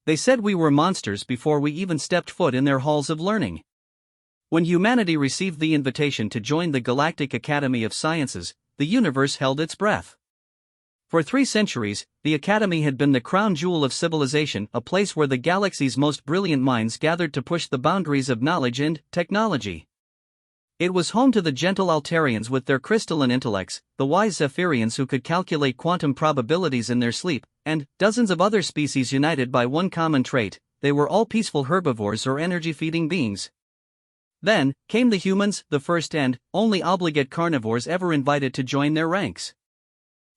They said we were monsters before we even stepped foot in their halls of learning. When humanity received the invitation to join the Galactic Academy of Sciences, the universe held its breath. For 3 centuries, the Academy had been the crown jewel of civilization, a place where the galaxy's most brilliant minds gathered to push the boundaries of knowledge and technology. It was home to the gentle Altarians with their crystalline intellects, the wise Zephyrians who could calculate quantum probabilities in their sleep, and dozens of other species united by one common trait: they were all peaceful herbivores or energy-feeding beings. Then came the humans, the first and only obligate carnivores ever invited to join their ranks.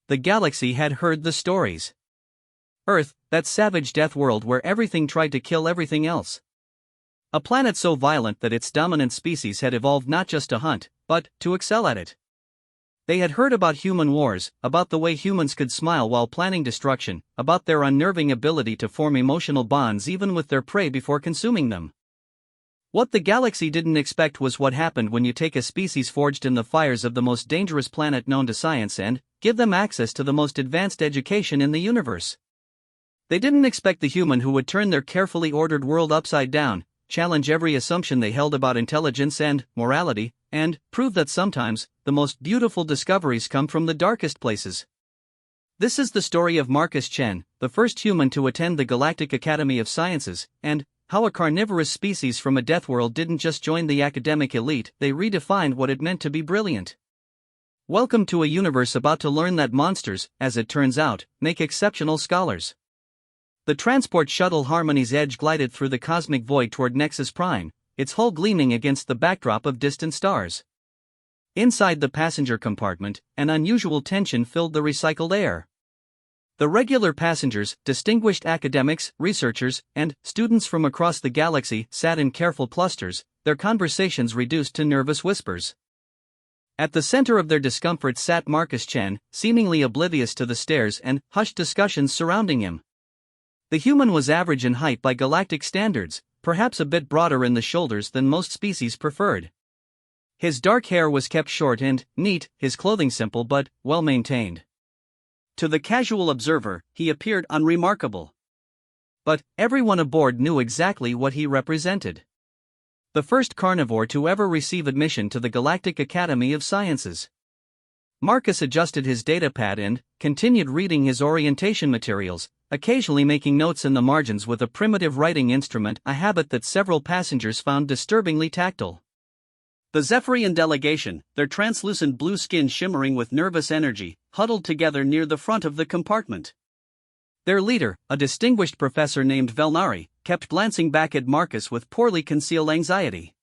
The galaxy had heard the stories. Earth, that savage death world where everything tried to kill everything else. A planet so violent that its dominant species had evolved not just to hunt, but to excel at it. They had heard about human wars, about the way humans could smile while planning destruction, about their unnerving ability to form emotional bonds even with their prey before consuming them. What the galaxy didn't expect was what happened when you take a species forged in the fires of the most dangerous planet known to science and give them access to the most advanced education in the universe. They didn't expect the human who would turn their carefully ordered world upside down, challenge every assumption they held about intelligence and morality, and prove that sometimes the most beautiful discoveries come from the darkest places. This is the story of Marcus Chen, the first human to attend the Galactic Academy of Sciences, and how a carnivorous species from a Deathworld didn't just join the academic elite, they redefined what it meant to be brilliant. Welcome to a universe about to learn that monsters, as it turns out, make exceptional scholars. The transport shuttle Harmony's Edge glided through the cosmic void toward Nexus Prime, its hull gleaming against the backdrop of distant stars. Inside the passenger compartment, an unusual tension filled the recycled air. The regular passengers, distinguished academics, researchers, and students from across the galaxy, sat in careful clusters, their conversations reduced to nervous whispers. At the center of their discomfort sat Marcus Chen, seemingly oblivious to the stares and hushed discussions surrounding him. The human was average in height by galactic standards, perhaps a bit broader in the shoulders than most species preferred. His dark hair was kept short and neat, his clothing simple but well-maintained. To the casual observer, he appeared unremarkable. But everyone aboard knew exactly what he represented. The first carnivore to ever receive admission to the Galactic Academy of Sciences. Marcus adjusted his datapad and continued reading his orientation materials, occasionally making notes in the margins with a primitive writing instrument, a habit that several passengers found disturbingly tactile. The Zephyrian delegation, their translucent blue skin shimmering with nervous energy, huddled together near the front of the compartment. Their leader, a distinguished professor named Velnari, kept glancing back at Marcus with poorly concealed anxiety.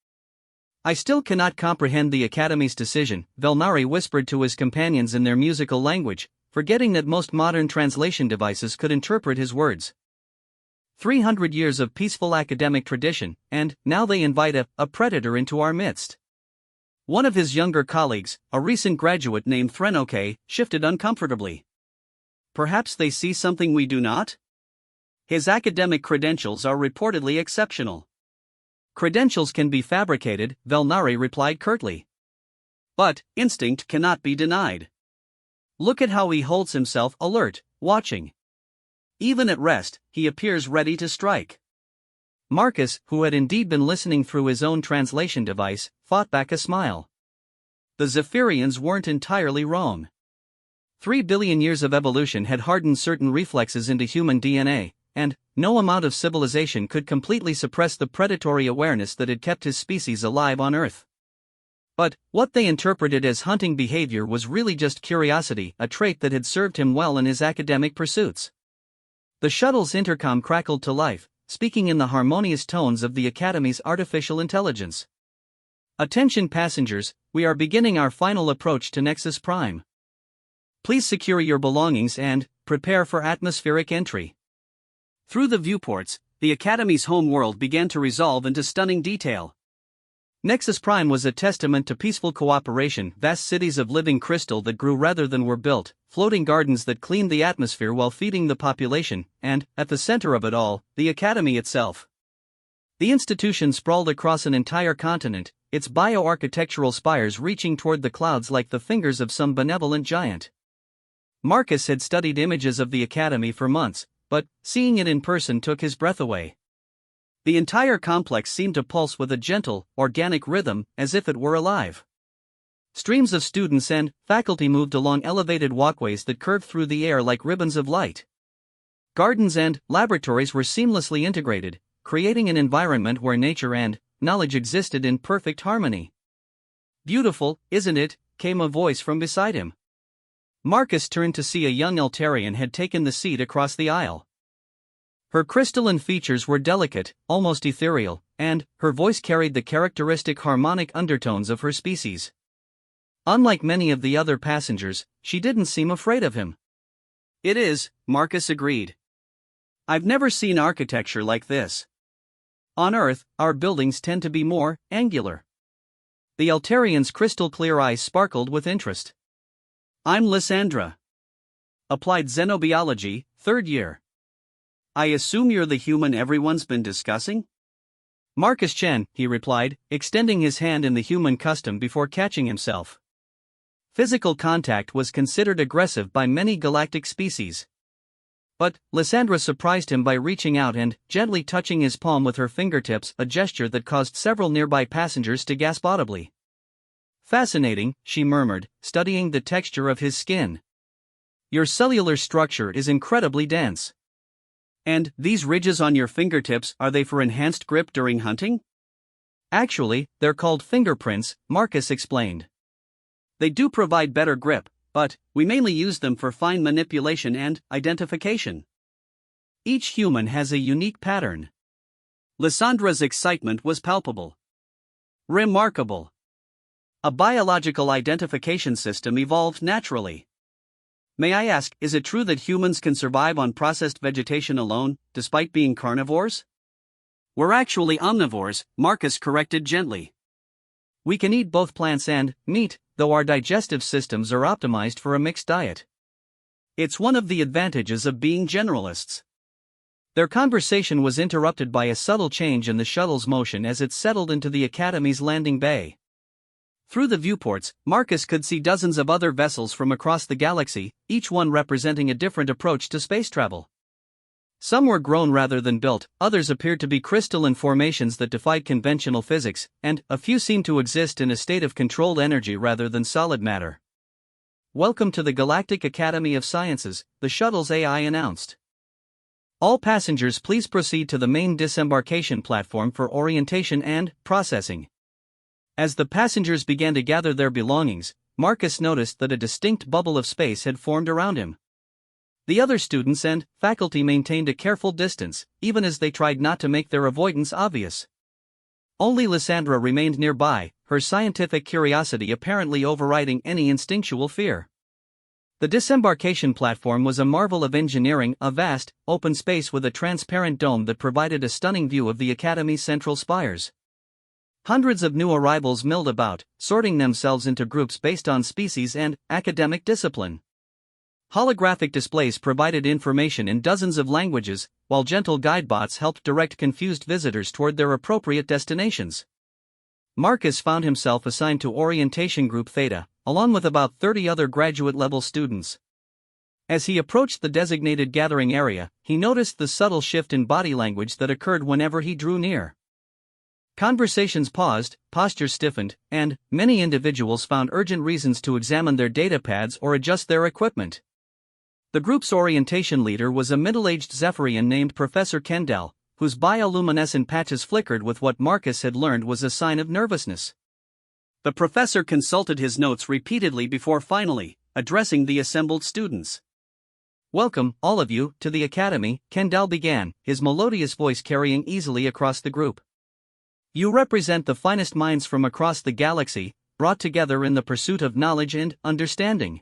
"I still cannot comprehend the Academy's decision," Velnari whispered to his companions in their musical language, forgetting that most modern translation devices could interpret his words. 300 years of peaceful academic tradition, and now they invite a predator into our midst. One of his younger colleagues, a recent graduate named Threnoke, shifted uncomfortably. Perhaps they see something we do not? His academic credentials are reportedly exceptional. Credentials can be fabricated, Velnari replied curtly. But instinct cannot be denied. Look at how he holds himself alert, watching. Even at rest, he appears ready to strike. Marcus, who had indeed been listening through his own translation device, fought back a smile. The Zephyrians weren't entirely wrong. 3 billion years of evolution had hardened certain reflexes into human DNA, and no amount of civilization could completely suppress the predatory awareness that had kept his species alive on Earth. But what they interpreted as hunting behavior was really just curiosity, a trait that had served him well in his academic pursuits. The shuttle's intercom crackled to life, speaking in the harmonious tones of the Academy's artificial intelligence. "Attention passengers, we are beginning our final approach to Nexus Prime. Please secure your belongings and prepare for atmospheric entry." Through the viewports, the Academy's home world began to resolve into stunning detail. Nexus Prime was a testament to peaceful cooperation, vast cities of living crystal that grew rather than were built, floating gardens that cleaned the atmosphere while feeding the population, and, at the center of it all, the Academy itself. The institution sprawled across an entire continent, its bioarchitectural spires reaching toward the clouds like the fingers of some benevolent giant. Marcus had studied images of the Academy for months, but seeing it in person took his breath away. The entire complex seemed to pulse with a gentle, organic rhythm, as if it were alive. Streams of students and faculty moved along elevated walkways that curved through the air like ribbons of light. Gardens and laboratories were seamlessly integrated, creating an environment where nature and knowledge existed in perfect harmony. "Beautiful, isn't it?" came a voice from beside him. Marcus turned to see a young Eltarian had taken the seat across the aisle. Her crystalline features were delicate, almost ethereal, and her voice carried the characteristic harmonic undertones of her species. Unlike many of the other passengers, she didn't seem afraid of him. "It is," Marcus agreed. "I've never seen architecture like this. On Earth, our buildings tend to be more angular." The Eltarian's crystal-clear eyes sparkled with interest. "I'm Lysandra. Applied Xenobiology, 3rd year. I assume you're the human everyone's been discussing?" "Marcus Chen," he replied, extending his hand in the human custom before catching himself. Physical contact was considered aggressive by many galactic species. But Lysandra surprised him by reaching out and gently touching his palm with her fingertips, a gesture that caused several nearby passengers to gasp audibly. "Fascinating," she murmured, studying the texture of his skin. "Your cellular structure is incredibly dense. And these ridges on your fingertips, are they for enhanced grip during hunting?" "Actually, they're called fingerprints," Marcus explained. "They do provide better grip, but we mainly use them for fine manipulation and identification. Each human has a unique pattern." Lysandra's excitement was palpable. "Remarkable. A biological identification system evolved naturally. May I ask, is it true that humans can survive on processed vegetation alone, despite being carnivores?" "We're actually omnivores," Marcus corrected gently. "We can eat both plants and meat, though our digestive systems are optimized for a mixed diet. It's one of the advantages of being generalists." Their conversation was interrupted by a subtle change in the shuttle's motion as it settled into the Academy's landing bay. Through the viewports, Marcus could see dozens of other vessels from across the galaxy, each one representing a different approach to space travel. Some were grown rather than built, others appeared to be crystalline formations that defied conventional physics, and a few seemed to exist in a state of controlled energy rather than solid matter. "Welcome to the Galactic Academy of Sciences," the shuttle's AI announced. "All passengers please proceed to the main disembarkation platform for orientation and processing." As the passengers began to gather their belongings, Marcus noticed that a distinct bubble of space had formed around him. The other students and faculty maintained a careful distance, even as they tried not to make their avoidance obvious. Only Lysandra remained nearby, her scientific curiosity apparently overriding any instinctual fear. The disembarkation platform was a marvel of engineering, a vast, open space with a transparent dome that provided a stunning view of the Academy's central spires. Hundreds of new arrivals milled about, sorting themselves into groups based on species and academic discipline. Holographic displays provided information in dozens of languages, while gentle guidebots helped direct confused visitors toward their appropriate destinations. Marcus found himself assigned to Orientation Group Theta, along with about 30 other graduate-level students. As he approached the designated gathering area, he noticed the subtle shift in body language that occurred whenever he drew near. Conversations paused, postures stiffened, and many individuals found urgent reasons to examine their datapads or adjust their equipment. The group's orientation leader was a middle-aged Zephyrian named Professor Kendall, whose bioluminescent patches flickered with what Marcus had learned was a sign of nervousness. The professor consulted his notes repeatedly before finally addressing the assembled students. "Welcome, all of you, to the Academy," Kendall began, his melodious voice carrying easily across the group. "You represent the finest minds from across the galaxy, brought together in the pursuit of knowledge and understanding.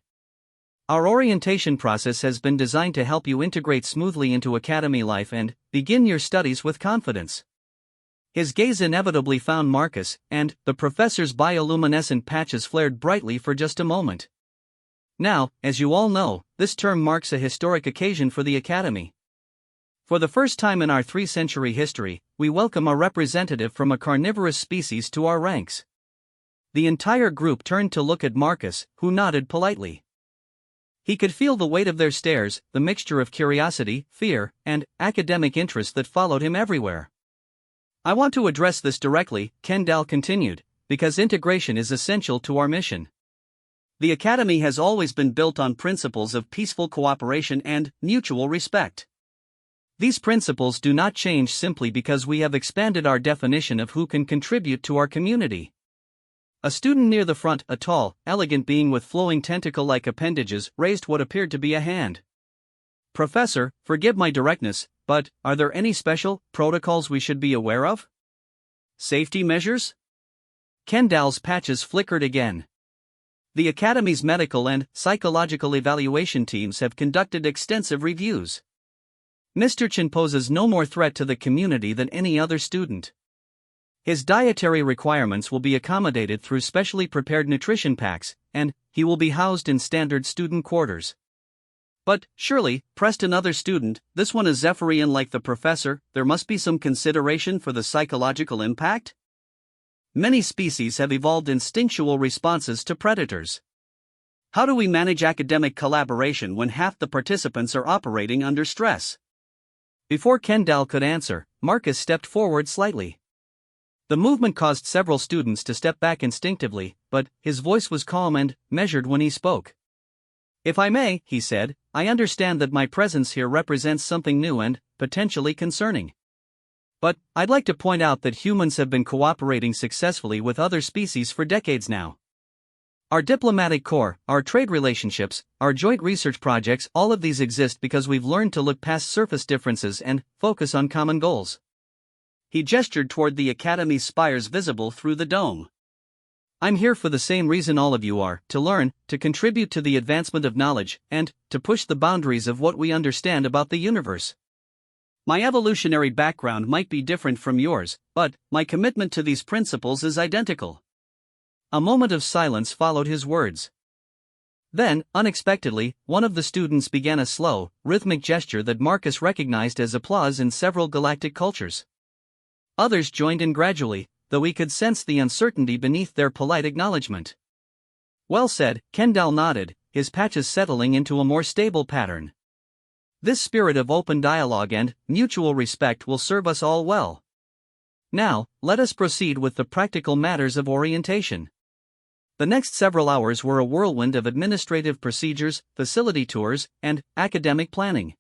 Our orientation process has been designed to help you integrate smoothly into Academy life and begin your studies with confidence." His gaze inevitably found Marcus, and the professor's bioluminescent patches flared brightly for just a moment. Now, as you all know, this term marks a historic occasion for the Academy. For the first time in our 3-century history, we welcome a representative from a carnivorous species to our ranks. The entire group turned to look at Marcus, who nodded politely. He could feel the weight of their stares, the mixture of curiosity, fear, and academic interest that followed him everywhere. I want to address this directly, Kendall continued, because integration is essential to our mission. The Academy has always been built on principles of peaceful cooperation and mutual respect. These principles do not change simply because we have expanded our definition of who can contribute to our community. A student near the front, a tall, elegant being with flowing tentacle-like appendages, raised what appeared to be a hand. Professor, forgive my directness, but are there any special protocols we should be aware of? Safety measures? Kendall's patches flickered again. The Academy's medical and psychological evaluation teams have conducted extensive reviews. Mr. Chen poses no more threat to the community than any other student. His dietary requirements will be accommodated through specially prepared nutrition packs, and he will be housed in standard student quarters. But, surely, pressed another student, this one is Zephyrian like the professor, there must be some consideration for the psychological impact? Many species have evolved instinctual responses to predators. How do we manage academic collaboration when half the participants are operating under stress? Before Kendall could answer, Marcus stepped forward slightly. The movement caused several students to step back instinctively, but his voice was calm and measured when he spoke. If I may, he said, I understand that my presence here represents something new and potentially concerning. But I'd like to point out that humans have been cooperating successfully with other species for decades now. Our diplomatic corps, our trade relationships, our joint research projects, all of these exist because we've learned to look past surface differences and focus on common goals. He gestured toward the Academy's spires visible through the dome. I'm here for the same reason all of you are, to learn, to contribute to the advancement of knowledge, and to push the boundaries of what we understand about the universe. My evolutionary background might be different from yours, but my commitment to these principles is identical. A moment of silence followed his words. Then, unexpectedly, one of the students began a slow, rhythmic gesture that Marcus recognized as applause in several galactic cultures. Others joined in gradually, though he could sense the uncertainty beneath their polite acknowledgement. Well said, Kendall nodded, his patches settling into a more stable pattern. This spirit of open dialogue and mutual respect will serve us all well. Now, let us proceed with the practical matters of orientation. The next several hours were a whirlwind of administrative procedures, facility tours, and academic planning.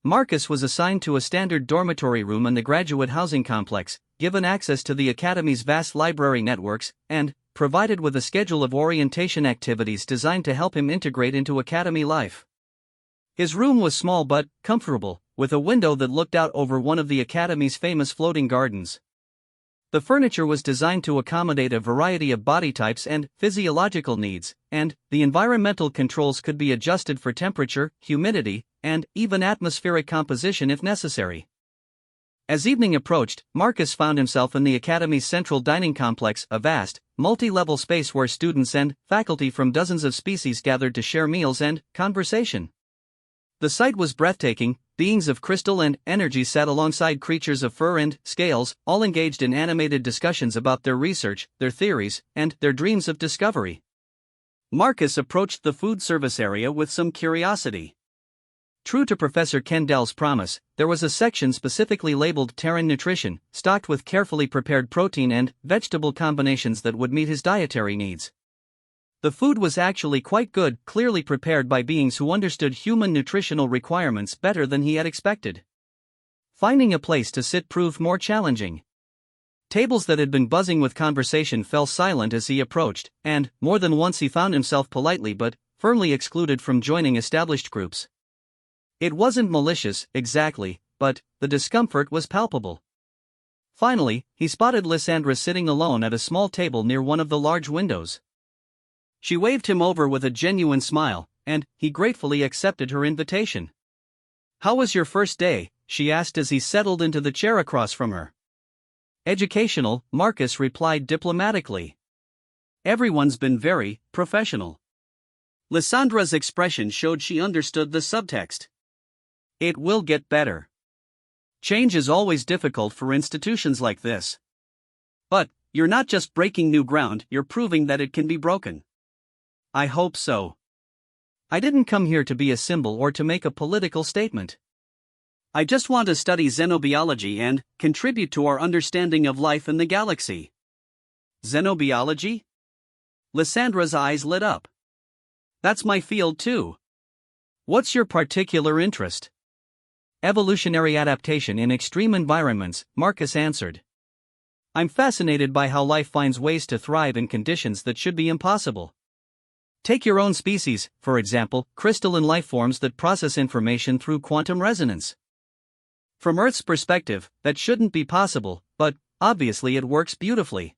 Marcus was assigned to a standard dormitory room in the graduate housing complex, given access to the Academy's vast library networks, and provided with a schedule of orientation activities designed to help him integrate into Academy life. His room was small but comfortable, with a window that looked out over one of the Academy's famous floating gardens. The furniture was designed to accommodate a variety of body types and physiological needs, and the environmental controls could be adjusted for temperature, humidity, and even atmospheric composition if necessary. As evening approached, Marcus found himself in the Academy's central dining complex, a vast, multi-level space where students and faculty from dozens of species gathered to share meals and conversation. The sight was breathtaking. Beings of crystal and energy sat alongside creatures of fur and scales, all engaged in animated discussions about their research, their theories, and their dreams of discovery. Marcus approached the food service area with some curiosity. True to Professor Kendall's promise, there was a section specifically labeled Terran Nutrition, stocked with carefully prepared protein and vegetable combinations that would meet his dietary needs. The food was actually quite good, clearly prepared by beings who understood human nutritional requirements better than he had expected. Finding a place to sit proved more challenging. Tables that had been buzzing with conversation fell silent as he approached, and, more than once he found himself politely but firmly excluded from joining established groups. It wasn't malicious, exactly, but the discomfort was palpable. Finally, he spotted Lysandra sitting alone at a small table near one of the large windows. She waved him over with a genuine smile, and he gratefully accepted her invitation. "How was your first day?" she asked as he settled into the chair across from her. "Educational," Marcus replied diplomatically. "Everyone's been very professional." Lysandra's expression showed she understood the subtext. "It will get better. Change is always difficult for institutions like this. But you're not just breaking new ground, you're proving that it can be broken." "I hope so." I didn't come here to be a symbol or to make a political statement. I just want to study xenobiology and contribute to our understanding of life in the galaxy. Xenobiology? Lysandra's eyes lit up. That's my field too. What's your particular interest? Evolutionary adaptation in extreme environments, Marcus answered. I'm fascinated by how life finds ways to thrive in conditions that should be impossible. Take your own species, for example, crystalline lifeforms that process information through quantum resonance. From Earth's perspective, that shouldn't be possible, but obviously it works beautifully.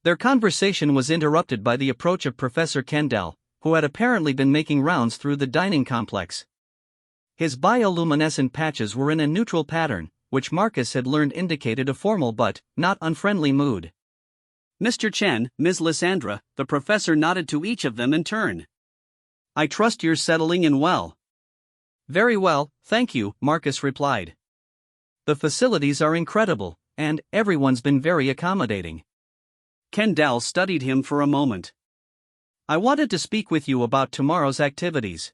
Their conversation was interrupted by the approach of Professor Kendall, who had apparently been making rounds through the dining complex. His bioluminescent patches were in a neutral pattern, which Marcus had learned indicated a formal but not unfriendly mood. Mr. Chen, Ms. Lysandra, the professor nodded to each of them in turn. I trust you're settling in well. Very well, thank you, Marcus replied. The facilities are incredible, and everyone's been very accommodating. Kendall studied him for a moment. I wanted to speak with you about tomorrow's activities.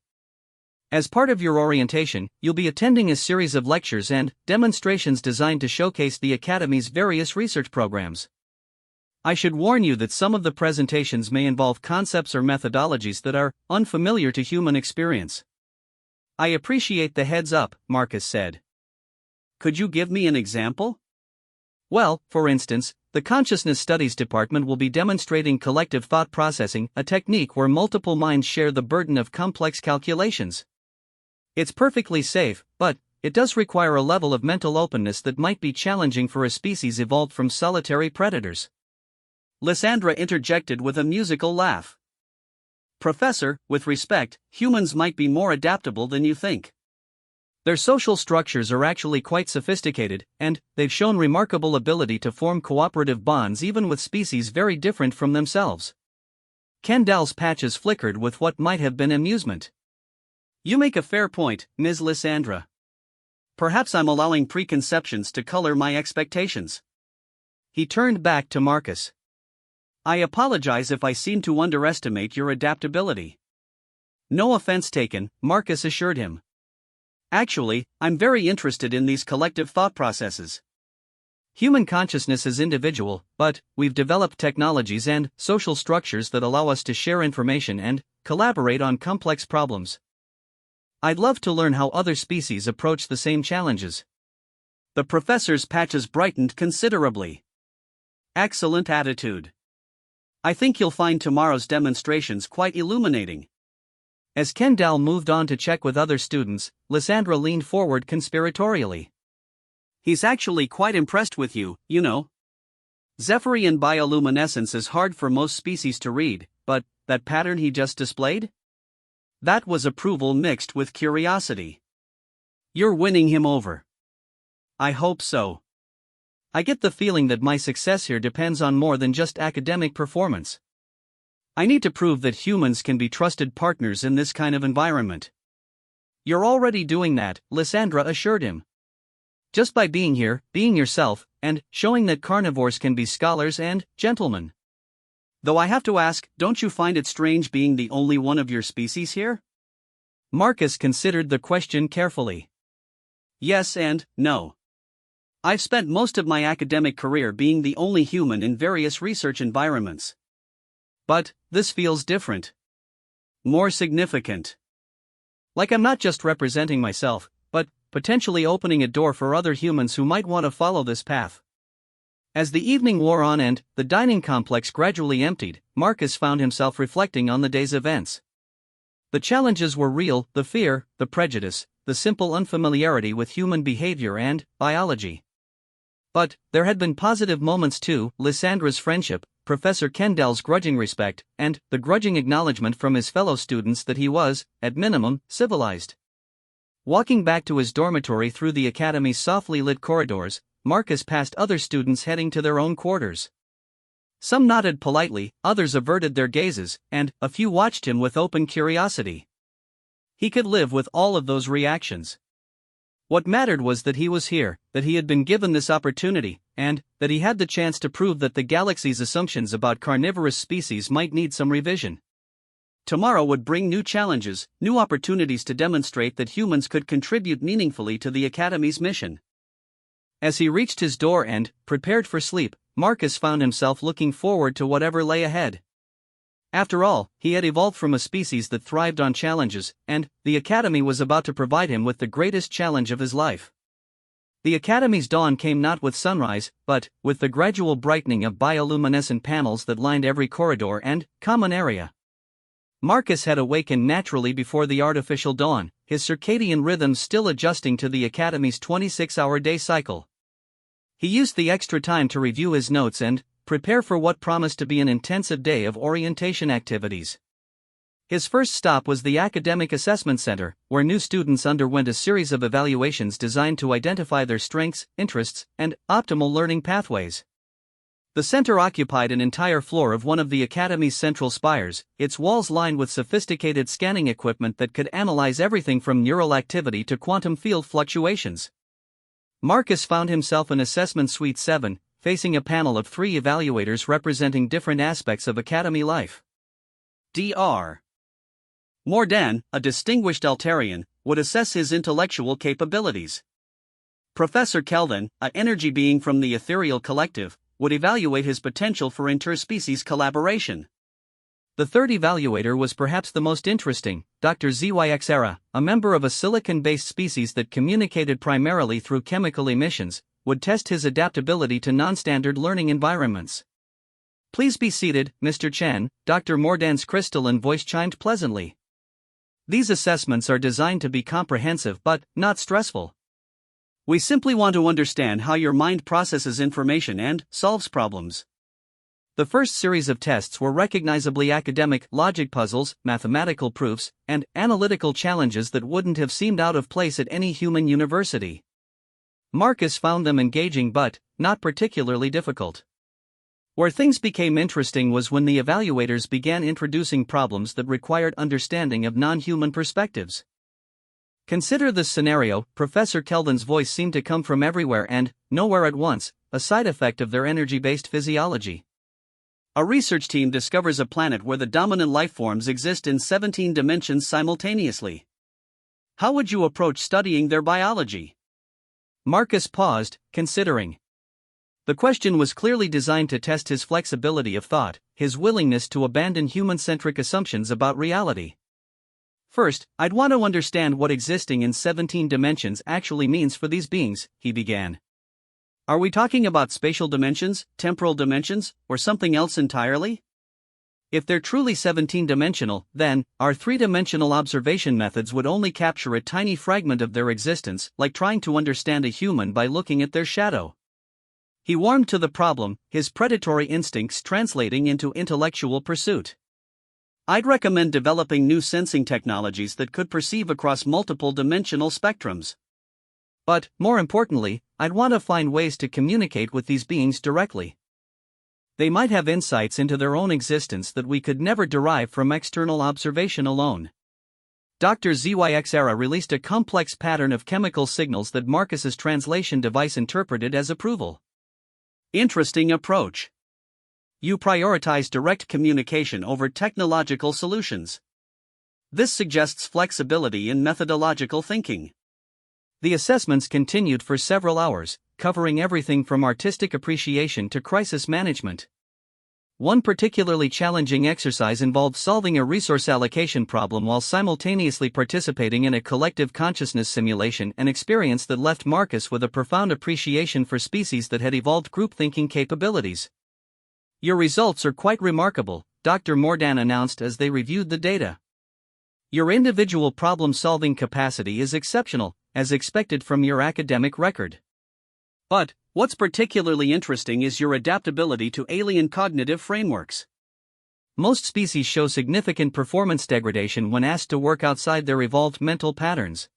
As part of your orientation, you'll be attending a series of lectures and demonstrations designed to showcase the Academy's various research programs. I should warn you that some of the presentations may involve concepts or methodologies that are unfamiliar to human experience. I appreciate the heads up, Marcus said. Could you give me an example? Well, for instance, the Consciousness Studies Department will be demonstrating collective thought processing, a technique where multiple minds share the burden of complex calculations. It's perfectly safe, but it does require a level of mental openness that might be challenging for a species evolved from solitary predators. Lysandra interjected with a musical laugh. Professor, with respect, humans might be more adaptable than you think. Their social structures are actually quite sophisticated, and they've shown remarkable ability to form cooperative bonds even with species very different from themselves. Kendall's patches flickered with what might have been amusement. You make a fair point, Ms. Lysandra. Perhaps I'm allowing preconceptions to color my expectations. He turned back to Marcus. I apologize if I seem to underestimate your adaptability. No offense taken, Marcus assured him. Actually, I'm very interested in these collective thought processes. Human consciousness is individual, but we've developed technologies and social structures that allow us to share information and collaborate on complex problems. I'd love to learn how other species approach the same challenges. The professor's patches brightened considerably. Excellent attitude. I think you'll find tomorrow's demonstrations quite illuminating. As Kendall moved on to check with other students, Lysandra leaned forward conspiratorially. He's actually quite impressed with you, you know. Zephyrian bioluminescence is hard for most species to read, but that pattern he just displayed? That was approval mixed with curiosity. You're winning him over. I hope so. I get the feeling that my success here depends on more than just academic performance. I need to prove that humans can be trusted partners in this kind of environment. You're already doing that, Lysandra assured him. Just by being here, being yourself, and showing that carnivores can be scholars and gentlemen. Though I have to ask, don't you find it strange being the only one of your species here? Marcus considered the question carefully. Yes and no. I've spent most of my academic career being the only human in various research environments. But this feels different. More significant. Like I'm not just representing myself, but potentially opening a door for other humans who might want to follow this path. As the evening wore on and the dining complex gradually emptied, Marcus found himself reflecting on the day's events. The challenges were real, the fear, the prejudice, the simple unfamiliarity with human behavior and biology. But there had been positive moments too: Lysandra's friendship, Professor Kendall's grudging respect, and the grudging acknowledgement from his fellow students that he was, at minimum, civilized. Walking back to his dormitory through the academy's softly lit corridors, Marcus passed other students heading to their own quarters. Some nodded politely, others averted their gazes, and a few watched him with open curiosity. He could live with all of those reactions. What mattered was that he was here, that he had been given this opportunity, and that he had the chance to prove that the galaxy's assumptions about carnivorous species might need some revision. Tomorrow would bring new challenges, new opportunities to demonstrate that humans could contribute meaningfully to the Academy's mission. As he reached his door and prepared for sleep, Marcus found himself looking forward to whatever lay ahead. After all, he had evolved from a species that thrived on challenges, and the Academy was about to provide him with the greatest challenge of his life. The Academy's dawn came not with sunrise, but with the gradual brightening of bioluminescent panels that lined every corridor and common area. Marcus had awakened naturally before the artificial dawn, his circadian rhythms still adjusting to the Academy's 26-hour day cycle. He used the extra time to review his notes and prepare for what promised to be an intensive day of orientation activities. His first stop was the Academic Assessment Center, where new students underwent a series of evaluations designed to identify their strengths, interests, and optimal learning pathways. The center occupied an entire floor of one of the Academy's central spires, its walls lined with sophisticated scanning equipment that could analyze everything from neural activity to quantum field fluctuations. Marcus found himself in Assessment Suite 7, facing a panel of 3 evaluators representing different aspects of Academy life. Dr. Mordan, a distinguished Altarian, would assess his intellectual capabilities. Professor Kelvin, an energy being from the Ethereal Collective, would evaluate his potential for interspecies collaboration. The third evaluator was perhaps the most interesting, Dr. ZYXera, a member of a silicon-based species that communicated primarily through chemical emissions, would test his adaptability to non-standard learning environments. "Please be seated, Mr. Chen," Dr. Mordan's crystalline voice chimed pleasantly. "These assessments are designed to be comprehensive but not stressful. We simply want to understand how your mind processes information and solves problems." The first series of tests were recognizably academic logic puzzles, mathematical proofs, and analytical challenges that wouldn't have seemed out of place at any human university. Marcus found them engaging but not particularly difficult. Where things became interesting was when the evaluators began introducing problems that required understanding of non-human perspectives. Consider this scenario: Professor Kelvin's voice seemed to come from everywhere and nowhere at once, a side effect of their energy-based physiology. A research team discovers a planet where the dominant lifeforms exist in 17 dimensions simultaneously. How would you approach studying their biology? Marcus paused, considering. The question was clearly designed to test his flexibility of thought, his willingness to abandon human-centric assumptions about reality. "First, I'd want to understand what existing in 17 dimensions actually means for these beings," he began. "Are we talking about spatial dimensions, temporal dimensions, or something else entirely? If they're truly 17-dimensional, then our 3-dimensional observation methods would only capture a tiny fragment of their existence, like trying to understand a human by looking at their shadow." He warmed to the problem, his predatory instincts translating into intellectual pursuit. "I'd recommend developing new sensing technologies that could perceive across multiple dimensional spectrums. But, more importantly, I'd want to find ways to communicate with these beings directly. They might have insights into their own existence that we could never derive from external observation alone." Dr. ZYXera released a complex pattern of chemical signals that Marcus's translation device interpreted as approval. "Interesting approach. You prioritize direct communication over technological solutions. This suggests flexibility in methodological thinking." The assessments continued for several hours, covering everything from artistic appreciation to crisis management. One particularly challenging exercise involved solving a resource allocation problem while simultaneously participating in a collective consciousness simulation, an experience that left Marcus with a profound appreciation for species that had evolved group thinking capabilities. "Your results are quite remarkable," Dr. Mordan announced as they reviewed the data. "Your individual problem-solving capacity is exceptional, as expected from your academic record. But what's particularly interesting is your adaptability to alien cognitive frameworks. Most species show significant performance degradation when asked to work outside their evolved mental patterns.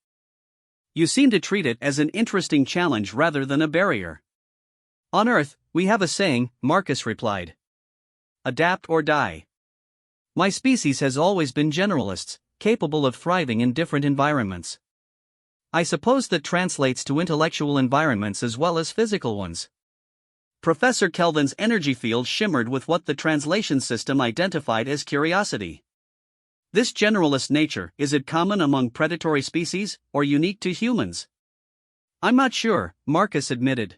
You seem to treat it as an interesting challenge rather than a barrier." "On Earth, we have a saying," Marcus replied. "Adapt or die." My species has always been generalists, capable of thriving in different environments. I suppose that translates to intellectual environments as well as physical ones. Professor Kelvin's energy field shimmered with what the translation system identified as curiosity. This generalist nature, is it common among predatory species, or unique to humans? I'm not sure, Marcus admitted.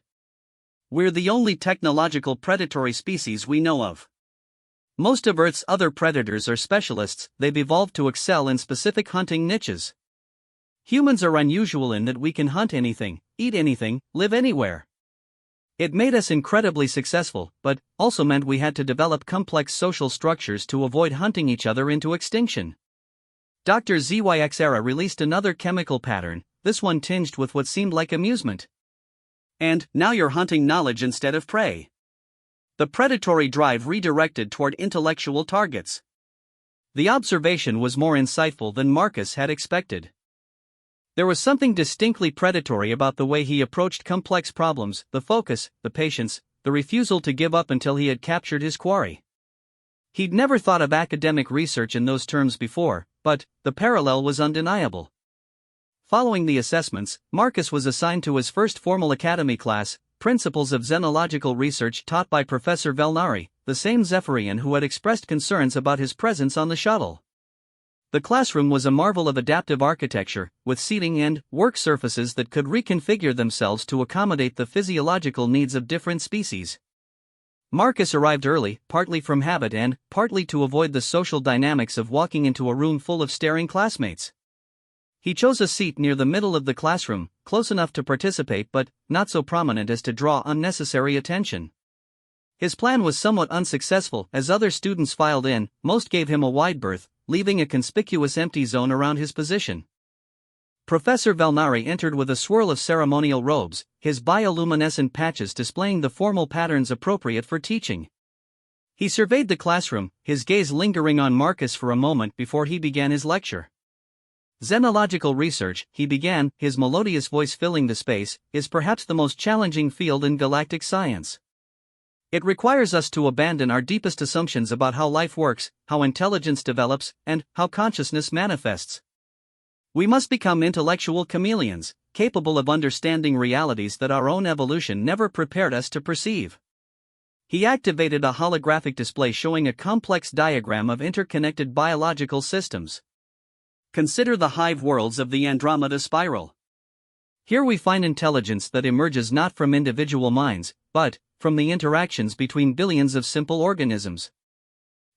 We're the only technological predatory species we know of. Most of Earth's other predators are specialists, they've evolved to excel in specific hunting niches. Humans are unusual in that we can hunt anything, eat anything, live anywhere. It made us incredibly successful, but also meant we had to develop complex social structures to avoid hunting each other into extinction. Dr. Zyxera released another chemical pattern, this one tinged with what seemed like amusement. And now you're hunting knowledge instead of prey. The predatory drive redirected toward intellectual targets. The observation was more insightful than Marcus had expected. There was something distinctly predatory about the way he approached complex problems, the focus, the patience, the refusal to give up until he had captured his quarry. He'd never thought of academic research in those terms before, but the parallel was undeniable. Following the assessments, Marcus was assigned to his first formal academy class, Principles of Xenological Research, taught by Professor Velnari, the same Zephyrian who had expressed concerns about his presence on the shuttle. The classroom was a marvel of adaptive architecture, with seating and work surfaces that could reconfigure themselves to accommodate the physiological needs of different species. Marcus arrived early, partly from habit and partly to avoid the social dynamics of walking into a room full of staring classmates. He chose a seat near the middle of the classroom, close enough to participate but not so prominent as to draw unnecessary attention. His plan was somewhat unsuccessful. As other students filed in, most gave him a wide berth, leaving a conspicuous empty zone around his position. Professor Velnari entered with a swirl of ceremonial robes, his bioluminescent patches displaying the formal patterns appropriate for teaching. He surveyed the classroom, his gaze lingering on Marcus for a moment before he began his lecture. Xenological research, he began, his melodious voice filling the space, is perhaps the most challenging field in galactic science. It requires us to abandon our deepest assumptions about how life works, how intelligence develops, and how consciousness manifests. We must become intellectual chameleons, capable of understanding realities that our own evolution never prepared us to perceive. He activated a holographic display showing a complex diagram of interconnected biological systems. Consider the hive worlds of the Andromeda spiral. Here we find intelligence that emerges not from individual minds, but from the interactions between billions of simple organisms.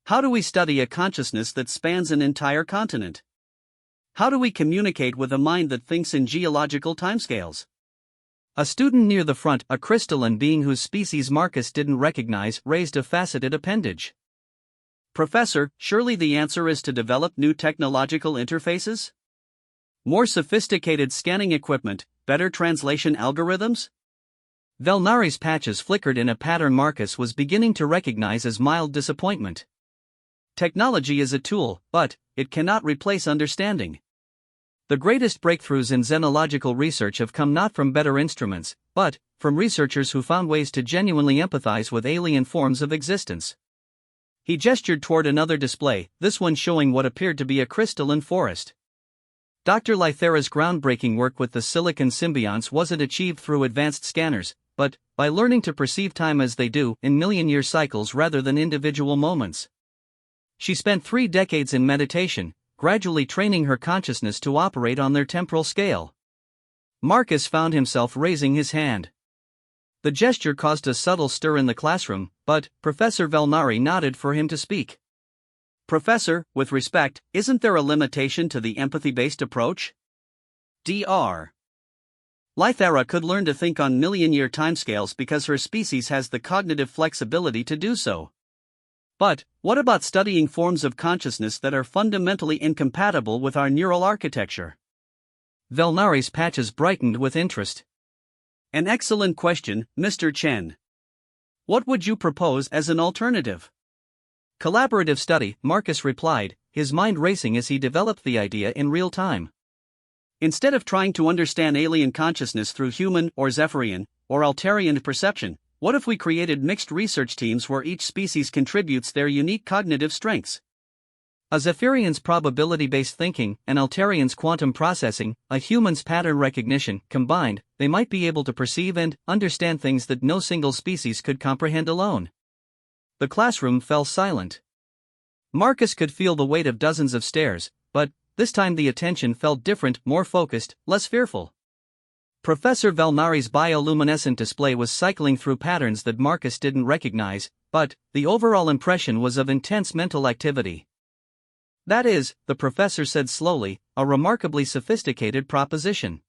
How do we study a consciousness that spans an entire continent? How do we communicate with a mind that thinks in geological timescales? A student near the front, a crystalline being whose species Marcus didn't recognize, raised a faceted appendage. Professor, surely the answer is to develop new technological interfaces? More sophisticated scanning equipment, better translation algorithms? Velnari's patches flickered in a pattern Marcus was beginning to recognize as mild disappointment. Technology is a tool, but it cannot replace understanding. The greatest breakthroughs in xenological research have come not from better instruments, but from researchers who found ways to genuinely empathize with alien forms of existence. He gestured toward another display, this one showing what appeared to be a crystalline forest. Dr. Lythera's groundbreaking work with the silicon symbionts wasn't achieved through advanced scanners, but by learning to perceive time as they do, in million-year cycles rather than individual moments. She spent 3 decades in meditation, gradually training her consciousness to operate on their temporal scale. Marcus found himself raising his hand. The gesture caused a subtle stir in the classroom, but Professor Velnari nodded for him to speak. Professor, with respect, isn't there a limitation to the empathy-based approach? Dr. Lythera could learn to think on million-year timescales because her species has the cognitive flexibility to do so. But what about studying forms of consciousness that are fundamentally incompatible with our neural architecture? Velnari's patches brightened with interest. An excellent question, Mr. Chen. What would you propose as an alternative? Collaborative study, Marcus replied, his mind racing as he developed the idea in real time. Instead of trying to understand alien consciousness through human or Zephyrian or Altarian perception, what if we created mixed research teams where each species contributes their unique cognitive strengths? A Zephyrian's probability-based thinking, an Altarian's quantum processing, a human's pattern recognition, combined, they might be able to perceive and understand things that no single species could comprehend alone. The classroom fell silent. Marcus could feel the weight of dozens of stares, but this time the attention felt different, more focused, less fearful. Professor Valnari's bioluminescent display was cycling through patterns that Marcus didn't recognize, but the overall impression was of intense mental activity. That is, the professor said slowly, a remarkably sophisticated proposition.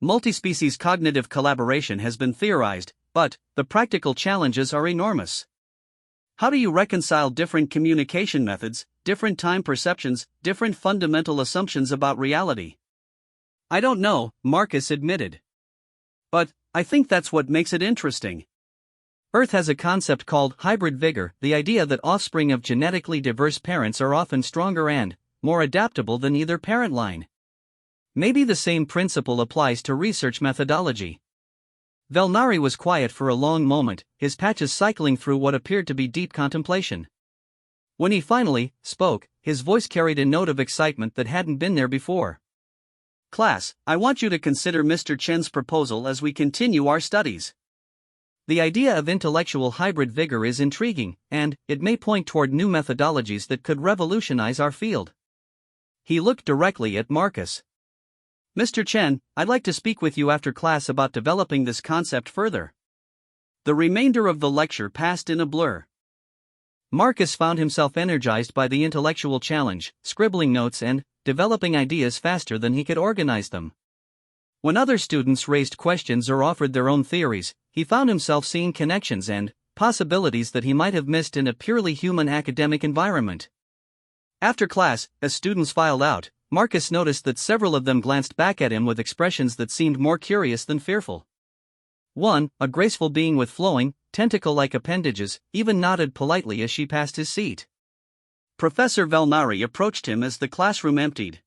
Multispecies cognitive collaboration has been theorized, but the practical challenges are enormous. How do you reconcile different communication methods, different time perceptions, different fundamental assumptions about reality? I don't know, Marcus admitted. But I think that's what makes it interesting. Earth has a concept called hybrid vigor, the idea that offspring of genetically diverse parents are often stronger and more adaptable than either parent line. Maybe the same principle applies to research methodology. Valnari was quiet for a long moment, his patches cycling through what appeared to be deep contemplation. When he finally spoke, his voice carried a note of excitement that hadn't been there before. Class, I want you to consider Mr. Chen's proposal as we continue our studies. The idea of intellectual hybrid vigor is intriguing, and it may point toward new methodologies that could revolutionize our field. He looked directly at Marcus. Mr. Chen, I'd like to speak with you after class about developing this concept further. The remainder of the lecture passed in a blur. Marcus found himself energized by the intellectual challenge, scribbling notes and developing ideas faster than he could organize them. When other students raised questions or offered their own theories, he found himself seeing connections and possibilities that he might have missed in a purely human academic environment. After class, as students filed out, Marcus noticed that several of them glanced back at him with expressions that seemed more curious than fearful. One, a graceful being with flowing, tentacle-like appendages, even nodded politely as she passed his seat. Professor Valnari approached him as the classroom emptied.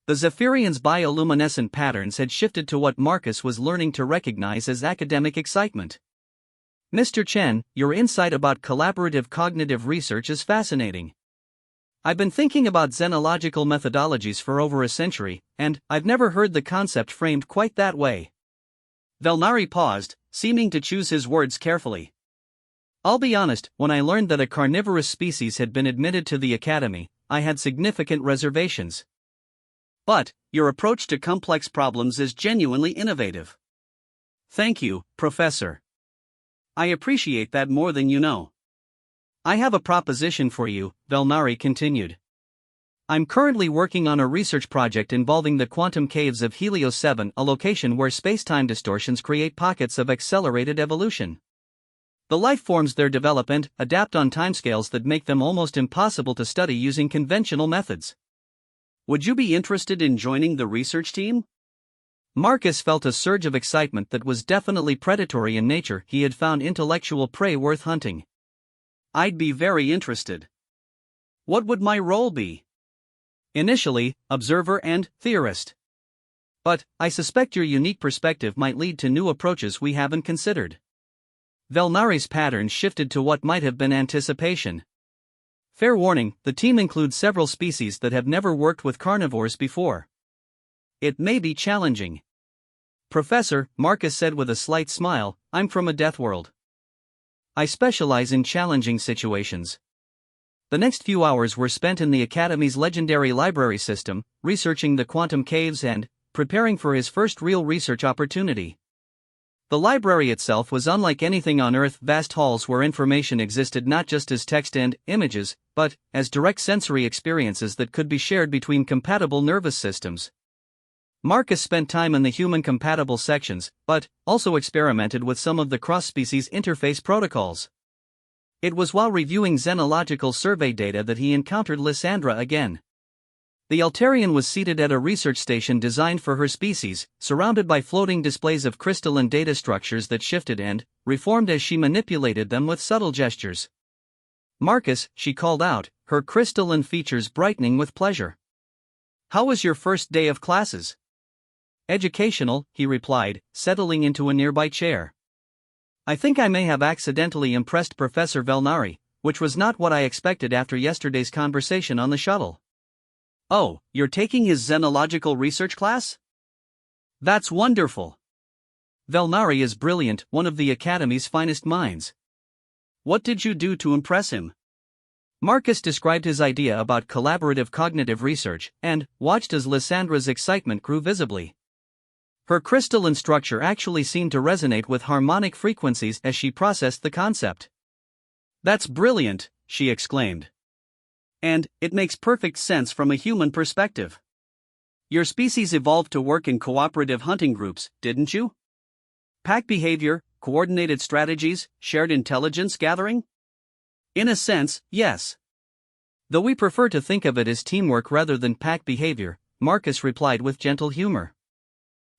The Zephyrian's bioluminescent patterns had shifted to what Marcus was learning to recognize as academic excitement. Mr. Chen, your insight about collaborative cognitive research is fascinating. I've been thinking about xenological methodologies for over a century, and I've never heard the concept framed quite that way. Valnari paused, seeming to choose his words carefully. I'll be honest, when I learned that a carnivorous species had been admitted to the academy, I had significant reservations. But your approach to complex problems is genuinely innovative. Thank you, Professor. I appreciate that more than you know. I have a proposition for you, Valnari continued. I'm currently working on a research project involving the quantum caves of Helios 7, a location where space-time distortions create pockets of accelerated evolution. The life forms there develop and adapt on timescales that make them almost impossible to study using conventional methods. Would you be interested in joining the research team? Marcus felt a surge of excitement that was definitely predatory in nature. He had found intellectual prey worth hunting. I'd be very interested. What would my role be? Initially, observer and theorist. But I suspect your unique perspective might lead to new approaches we haven't considered. Valnari's pattern shifted to what might have been anticipation. Fair warning, the team includes several species that have never worked with carnivores before. It may be challenging. Professor, Marcus said with a slight smile, I'm from a Deathworld. I specialize in challenging situations. The next few hours were spent in the Academy's legendary library system, researching the quantum caves and preparing for his first real research opportunity. The library itself was unlike anything on Earth, vast halls where information existed not just as text and images, but as direct sensory experiences that could be shared between compatible nervous systems. Marcus spent time in the human-compatible sections, but also experimented with some of the cross-species interface protocols. It was while reviewing xenological survey data that he encountered Lysandra again. The Altarian was seated at a research station designed for her species, surrounded by floating displays of crystalline data structures that shifted and reformed as she manipulated them with subtle gestures. Marcus, she called out, her crystalline features brightening with pleasure. How was your first day of classes? Educational, he replied, settling into a nearby chair. I think I may have accidentally impressed Professor Valnari, which was not what I expected after yesterday's conversation on the shuttle. Oh, you're taking his xenological research class? That's wonderful. Valnari is brilliant, one of the Academy's finest minds. What did you do to impress him? Marcus described his idea about collaborative cognitive research and watched as Lysandra's excitement grew visibly. Her crystalline structure actually seemed to resonate with harmonic frequencies as she processed the concept. "That's brilliant," she exclaimed. "And it makes perfect sense from a human perspective. Your species evolved to work in cooperative hunting groups, didn't you? Pack behavior, coordinated strategies, shared intelligence gathering? In a sense, yes. Though we prefer to think of it as teamwork rather than pack behavior," Marcus replied with gentle humor.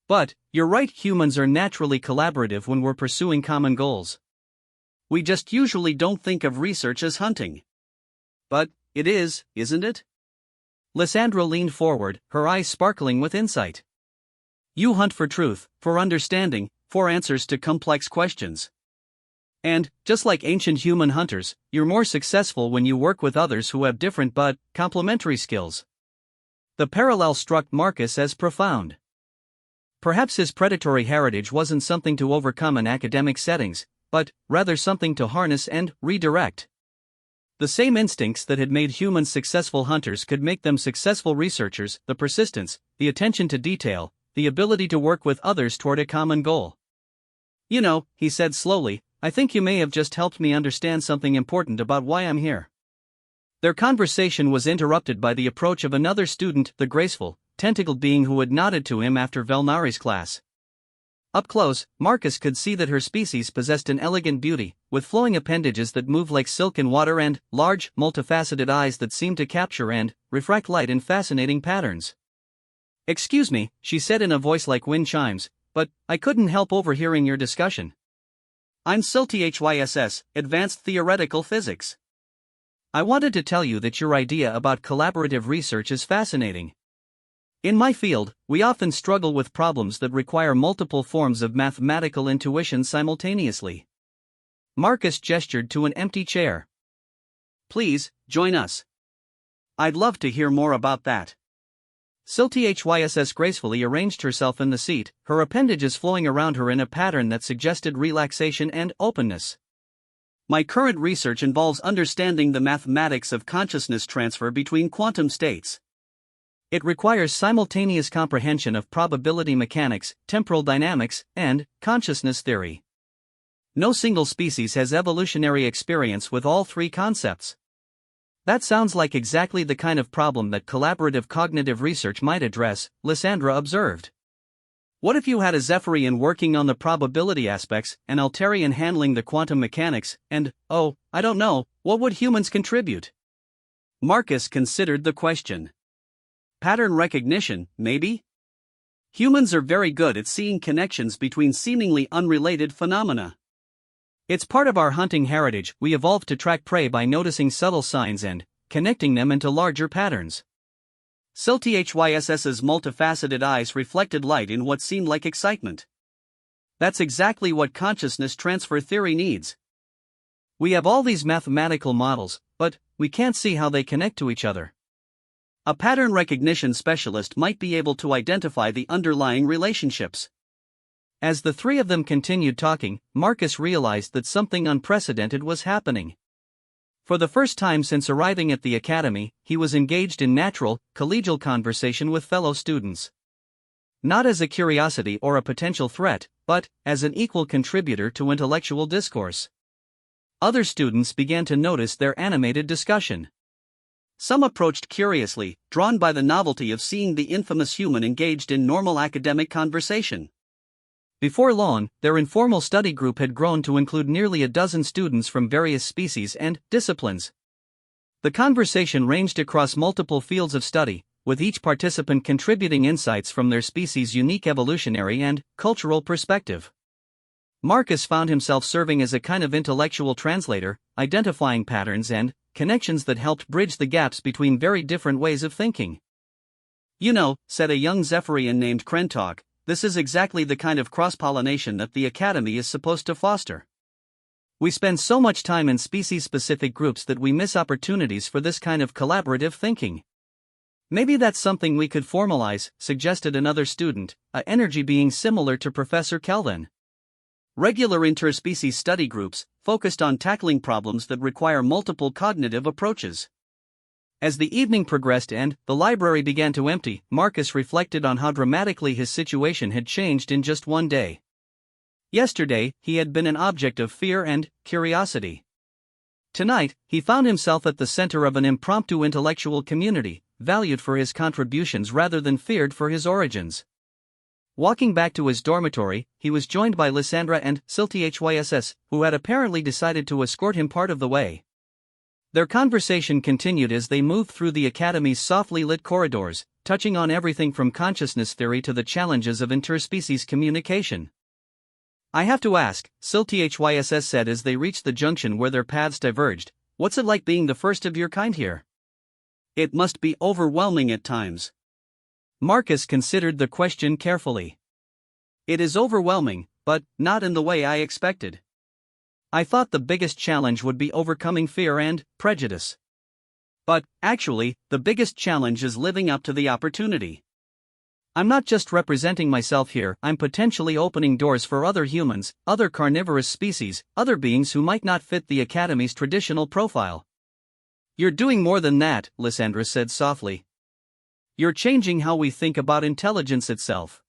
"But, you're right, humans are naturally collaborative when we're pursuing common goals. We just usually don't think of research as hunting. But, it is, isn't it?" Lysandra leaned forward, her eyes sparkling with insight. "You hunt for truth, for understanding, for answers to complex questions. And, just like ancient human hunters, you're more successful when you work with others who have different but complementary skills." The parallel struck Marcus as profound. Perhaps his predatory heritage wasn't something to overcome in academic settings, but rather something to harness and redirect. The same instincts that had made humans successful hunters could make them successful researchers: the persistence, the attention to detail, the ability to work with others toward a common goal. "You know," he said slowly, "I think you may have just helped me understand something important about why I'm here." Their conversation was interrupted by the approach of another student, the graceful, tentacled being who had nodded to him after Velnari's class. Up close, Marcus could see that her species possessed an elegant beauty, with flowing appendages that moved like silk in water and large, multifaceted eyes that seemed to capture and refract light in fascinating patterns. "Excuse me," she said in a voice like wind chimes, "but I couldn't help overhearing your discussion. I'm HFY, Advanced Theoretical Physics. I wanted to tell you that your idea about collaborative research is fascinating. In my field, we often struggle with problems that require multiple forms of mathematical intuition simultaneously." Marcus gestured to an empty chair. "Please, join us. I'd love to hear more about that." HFY gracefully arranged herself in the seat, her appendages flowing around her in a pattern that suggested relaxation and openness. "My current research involves understanding the mathematics of consciousness transfer between quantum states. It requires simultaneous comprehension of probability mechanics, temporal dynamics, and consciousness theory. No single species has evolutionary experience with all three concepts." "That sounds like exactly the kind of problem that collaborative cognitive research might address," Lysandra observed. "What if you had a Zephyrian working on the probability aspects, an Altarian handling the quantum mechanics, and, oh, I don't know, what would humans contribute?" Marcus considered the question. "Pattern recognition, maybe? Humans are very good at seeing connections between seemingly unrelated phenomena. It's part of our hunting heritage. We evolved to track prey by noticing subtle signs and connecting them into larger patterns." HFY's multifaceted eyes reflected light in what seemed like excitement. "That's exactly what consciousness transfer theory needs. We have all these mathematical models, but we can't see how they connect to each other. A pattern recognition specialist might be able to identify the underlying relationships." As the three of them continued talking, Marcus realized that something unprecedented was happening. For the first time since arriving at the academy, he was engaged in natural, collegial conversation with fellow students. Not as a curiosity or a potential threat, but as an equal contributor to intellectual discourse. Other students began to notice their animated discussion. Some approached curiously, drawn by the novelty of seeing the infamous human engaged in normal academic conversation. Before long, their informal study group had grown to include nearly a dozen students from various species and disciplines. The conversation ranged across multiple fields of study, with each participant contributing insights from their species' unique evolutionary and cultural perspective. Marcus found himself serving as a kind of intellectual translator, identifying patterns and connections that helped bridge the gaps between very different ways of thinking. "You know," said a young Zephyrian named Krentok, "this is exactly the kind of cross-pollination that the Academy is supposed to foster. We spend so much time in species-specific groups that we miss opportunities for this kind of collaborative thinking. Maybe that's something we could formalize," suggested another student, a energy being similar to Professor Kelvin. Regular interspecies study groups focused on tackling problems that require multiple cognitive approaches. As the evening progressed and the library began to empty, Marcus reflected on how dramatically his situation had changed in just one day. Yesterday, he had been an object of fear and curiosity. Tonight, he found himself at the center of an impromptu intellectual community, valued for his contributions rather than feared for his origins. Walking back to his dormitory, he was joined by Lysandra and HFY, who had apparently decided to escort him part of the way. Their conversation continued as they moved through the academy's softly lit corridors, touching on everything from consciousness theory to the challenges of interspecies communication. "I have to ask," HFY said as they reached the junction where their paths diverged, "what's it like being the first of your kind here?" "It must be overwhelming at times." Marcus considered the question carefully. "It is overwhelming, but not in the way I expected. I thought the biggest challenge would be overcoming fear and prejudice. But, actually, the biggest challenge is living up to the opportunity. I'm not just representing myself here, I'm potentially opening doors for other humans, other carnivorous species, other beings who might not fit the Academy's traditional profile." "You're doing more than that," Lysandra said softly. "You're changing how we think about intelligence itself.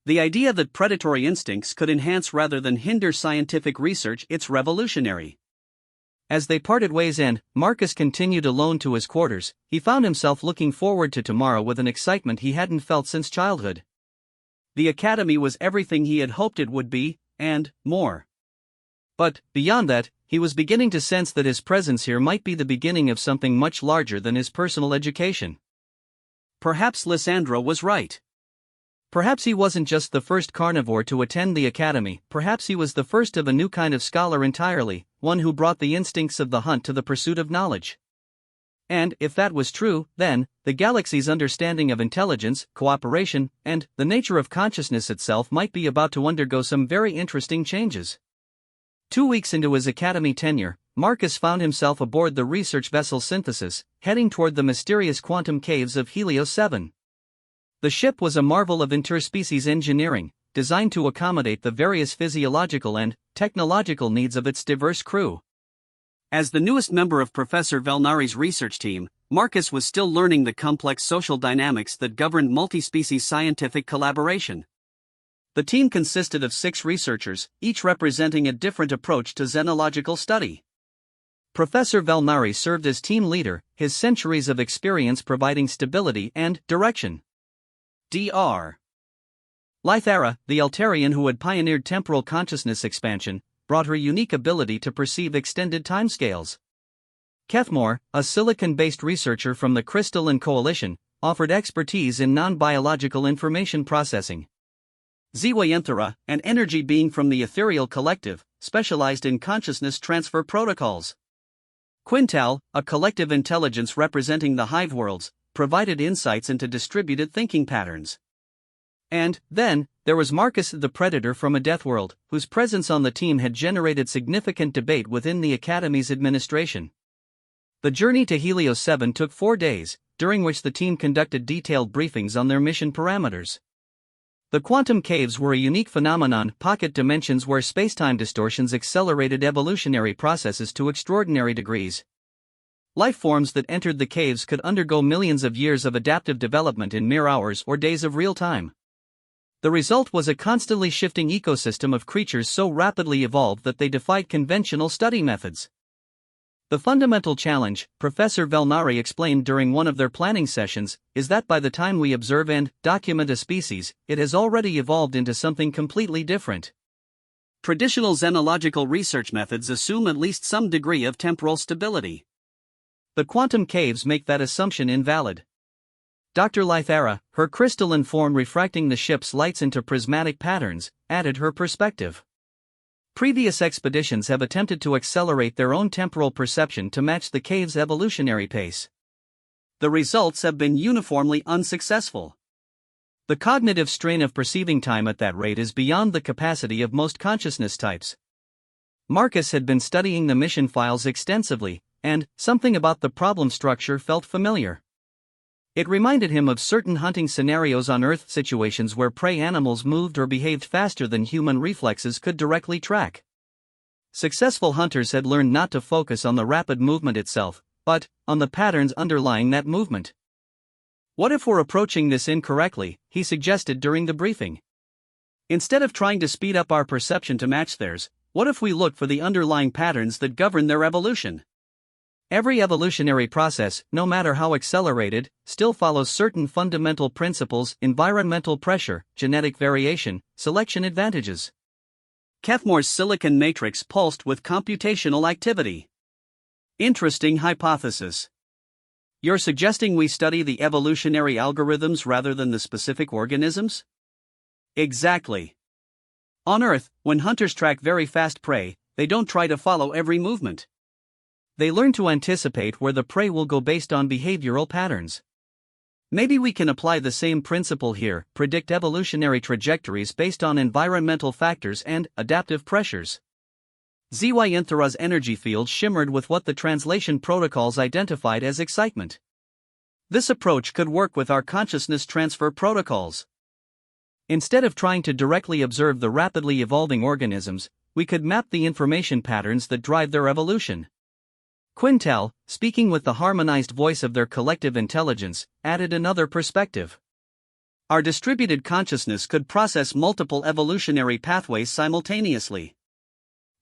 The idea that predatory instincts could enhance rather than hinder scientific research, it's revolutionary." As they parted ways and Marcus continued alone to his quarters, he found himself looking forward to tomorrow with an excitement he hadn't felt since childhood. The Academy was everything he had hoped it would be, and more. But, beyond that, he was beginning to sense that his presence here might be the beginning of something much larger than his personal education. Perhaps Lysandra was right. Perhaps he wasn't just the first carnivore to attend the Academy, perhaps he was the first of a new kind of scholar entirely, one who brought the instincts of the hunt to the pursuit of knowledge. And, if that was true, then, the galaxy's understanding of intelligence, cooperation, and the nature of consciousness itself might be about to undergo some very interesting changes. 2 weeks into his Academy tenure, Marcus found himself aboard the research vessel Synthesis, heading toward the mysterious quantum caves of Helios 7. The ship was a marvel of interspecies engineering, designed to accommodate the various physiological and technological needs of its diverse crew. As the newest member of Professor Velnari's research team, Marcus was still learning the complex social dynamics that governed multi-species scientific collaboration. The team consisted of 6 researchers, each representing a different approach to xenological study. Professor Velnari served as team leader, his centuries of experience providing stability and direction. Dr. Lythara, the Altarian who had pioneered temporal consciousness expansion, brought her unique ability to perceive extended timescales. Kethmore, a silicon-based researcher from the Crystalline Coalition, offered expertise in non-biological information processing. Zewayenthara, an energy being from the Ethereal Collective, specialized in consciousness transfer protocols. Quintal, a collective intelligence representing the hive worlds, provided insights into distributed thinking patterns. And, then, there was Marcus the Predator from a Deathworld, whose presence on the team had generated significant debate within the Academy's administration. The journey to Helios 7 took 4 days, during which the team conducted detailed briefings on their mission parameters. The quantum caves were a unique phenomenon, pocket dimensions where spacetime distortions accelerated evolutionary processes to extraordinary degrees. Life forms that entered the caves could undergo millions of years of adaptive development in mere hours or days of real time. The result was a constantly shifting ecosystem of creatures so rapidly evolved that they defied conventional study methods. The fundamental challenge, Professor Velnari explained during one of their planning sessions, is that by the time we observe and document a species, it has already evolved into something completely different. Traditional xenological research methods assume at least some degree of temporal stability. The quantum caves make that assumption invalid. Dr. Lythara, her crystalline form refracting the ship's lights into prismatic patterns, added her perspective. Previous expeditions have attempted to accelerate their own temporal perception to match the cave's evolutionary pace. The results have been uniformly unsuccessful. The cognitive strain of perceiving time at that rate is beyond the capacity of most consciousness types. Marcus had been studying the mission files extensively, and something about the problem structure felt familiar. It reminded him of certain hunting scenarios on Earth, situations where prey animals moved or behaved faster than human reflexes could directly track. Successful hunters had learned not to focus on the rapid movement itself, but on the patterns underlying that movement. What if we're approaching this incorrectly, he suggested during the briefing. Instead of trying to speed up our perception to match theirs, what if we look for the underlying patterns that govern their evolution? Every evolutionary process, no matter how accelerated, still follows certain fundamental principles: environmental pressure, genetic variation, selection advantages. Kethmore's silicon matrix pulsed with computational activity. Interesting hypothesis. You're suggesting we study the evolutionary algorithms rather than the specific organisms? Exactly. On Earth, when hunters track very fast prey, they don't try to follow every movement. They learn to anticipate where the prey will go based on behavioral patterns. Maybe we can apply the same principle here: predict evolutionary trajectories based on environmental factors and adaptive pressures. Zyinthara's energy field shimmered with what the translation protocols identified as excitement. This approach could work with our consciousness transfer protocols. Instead of trying to directly observe the rapidly evolving organisms, we could map the information patterns that drive their evolution. Quintel, speaking with the harmonized voice of their collective intelligence, added another perspective. Our distributed consciousness could process multiple evolutionary pathways simultaneously.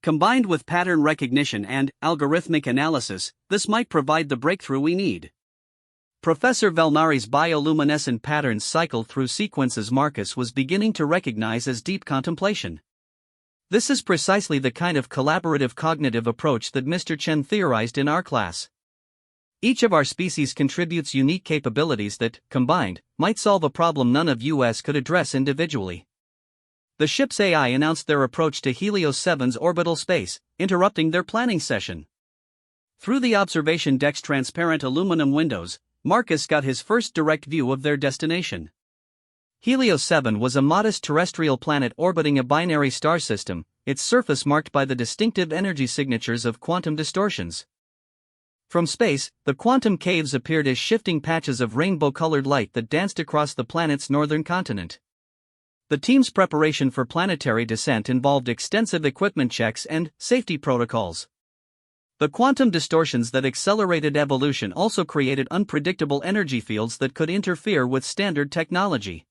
Combined with pattern recognition and algorithmic analysis, this might provide the breakthrough we need. Professor Velnari's bioluminescent patterns cycled through sequences Marcus was beginning to recognize as deep contemplation. This is precisely the kind of collaborative cognitive approach that Mr. Chen theorized in our class. Each of our species contributes unique capabilities that, combined, might solve a problem none of us could address individually. The ship's AI announced their approach to Helios 7's orbital space, interrupting their planning session. Through the observation deck's transparent aluminum windows, Marcus got his first direct view of their destination. Helios 7 was a modest terrestrial planet orbiting a binary star system, its surface marked by the distinctive energy signatures of quantum distortions. From space, the quantum caves appeared as shifting patches of rainbow-colored light that danced across the planet's northern continent. The team's preparation for planetary descent involved extensive equipment checks and safety protocols. The quantum distortions that accelerated evolution also created unpredictable energy fields that could interfere with standard technology.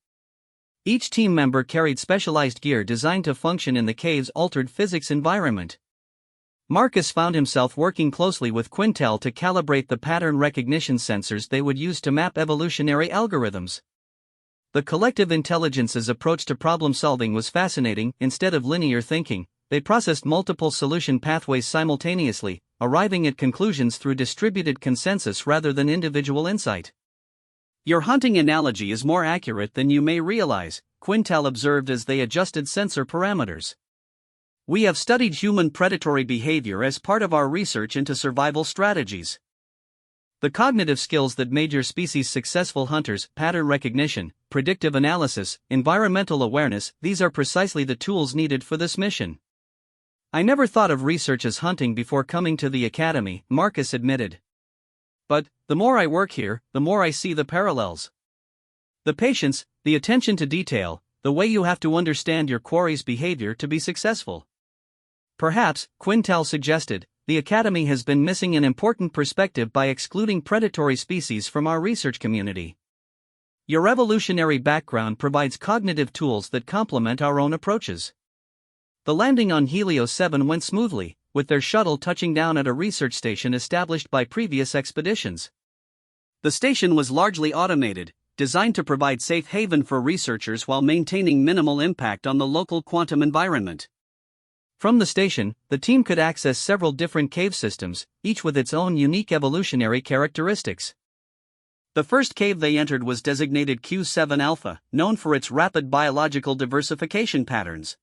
Each team member carried specialized gear designed to function in the cave's altered physics environment. Marcus found himself working closely with Quintel to calibrate the pattern recognition sensors they would use to map evolutionary algorithms. The collective intelligence's approach to problem solving was fascinating. Instead of linear thinking, they processed multiple solution pathways simultaneously, arriving at conclusions through distributed consensus rather than individual insight. Your hunting analogy is more accurate than you may realize, Quintel observed as they adjusted sensor parameters. We have studied human predatory behavior as part of our research into survival strategies. The cognitive skills that made your species successful hunters, pattern recognition, predictive analysis, environmental awareness, these are precisely the tools needed for this mission. I never thought of research as hunting before coming to the academy, Marcus admitted. But, the more I work here, the more I see the parallels. The patience, the attention to detail, the way you have to understand your quarry's behavior to be successful. Perhaps, Quintel suggested, the Academy has been missing an important perspective by excluding predatory species from our research community. Your evolutionary background provides cognitive tools that complement our own approaches. The landing on Helios 7 went smoothly, with their shuttle touching down at a research station established by previous expeditions. The station was largely automated, designed to provide safe haven for researchers while maintaining minimal impact on the local quantum environment. From the station, the team could access several different cave systems, each with its own unique evolutionary characteristics. The first cave they entered was designated Q7 Alpha, known for its rapid biological diversification patterns.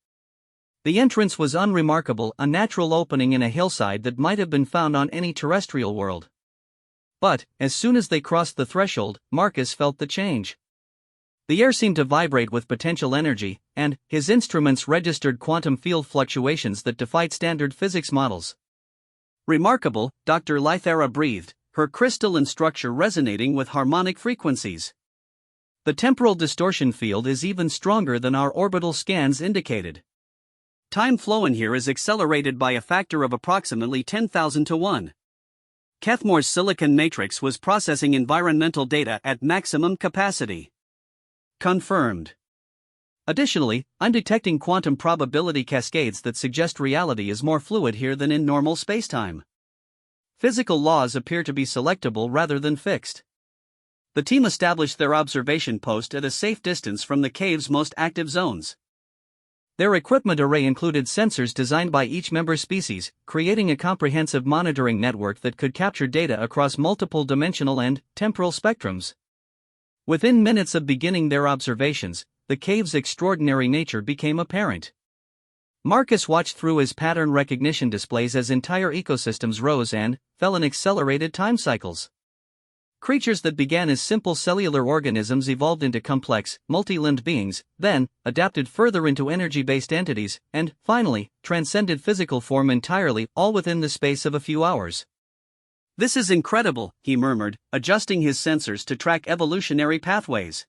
The entrance was unremarkable, a natural opening in a hillside that might have been found on any terrestrial world. But, as soon as they crossed the threshold, Marcus felt the change. The air seemed to vibrate with potential energy, and his instruments registered quantum field fluctuations that defied standard physics models. Remarkable, Dr. Lythera breathed, her crystalline structure resonating with harmonic frequencies. The temporal distortion field is even stronger than our orbital scans indicated. Time flow in here is accelerated by a factor of approximately 10,000 to 1. Carnivorous silicon matrix was processing environmental data at maximum capacity. Confirmed. Additionally, I'm detecting quantum probability cascades that suggest reality is more fluid here than in normal spacetime. Physical laws appear to be selectable rather than fixed. The team established their observation post at a safe distance from the cave's most active zones. Their equipment array included sensors designed by each member species, creating a comprehensive monitoring network that could capture data across multiple dimensional and temporal spectrums. Within minutes of beginning their observations, the cave's extraordinary nature became apparent. Marcus watched through his pattern recognition displays as entire ecosystems rose and fell in accelerated time cycles. Creatures that began as simple cellular organisms evolved into complex, multi-limbed beings, then adapted further into energy-based entities, and, finally, transcended physical form entirely, all within the space of a few hours. "This is incredible," he murmured, adjusting his sensors to track evolutionary pathways.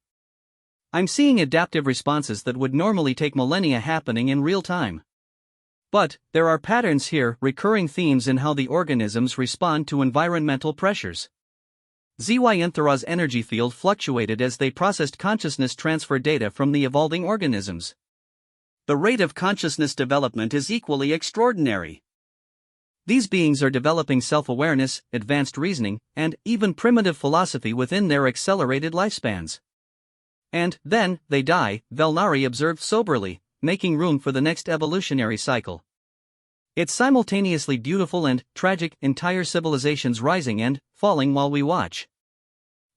"I'm seeing adaptive responses that would normally take millennia happening in real time. But there are patterns here, recurring themes in how the organisms respond to environmental pressures." ZY-Enthera's energy field fluctuated as they processed consciousness transfer data from the evolving organisms. The rate of consciousness development is equally extraordinary. These beings are developing self-awareness, advanced reasoning, and even primitive philosophy within their accelerated lifespans. "And then, they die," Velnari observed soberly, making room for the next evolutionary cycle. "It's simultaneously beautiful and tragic, entire civilizations rising and falling while we watch."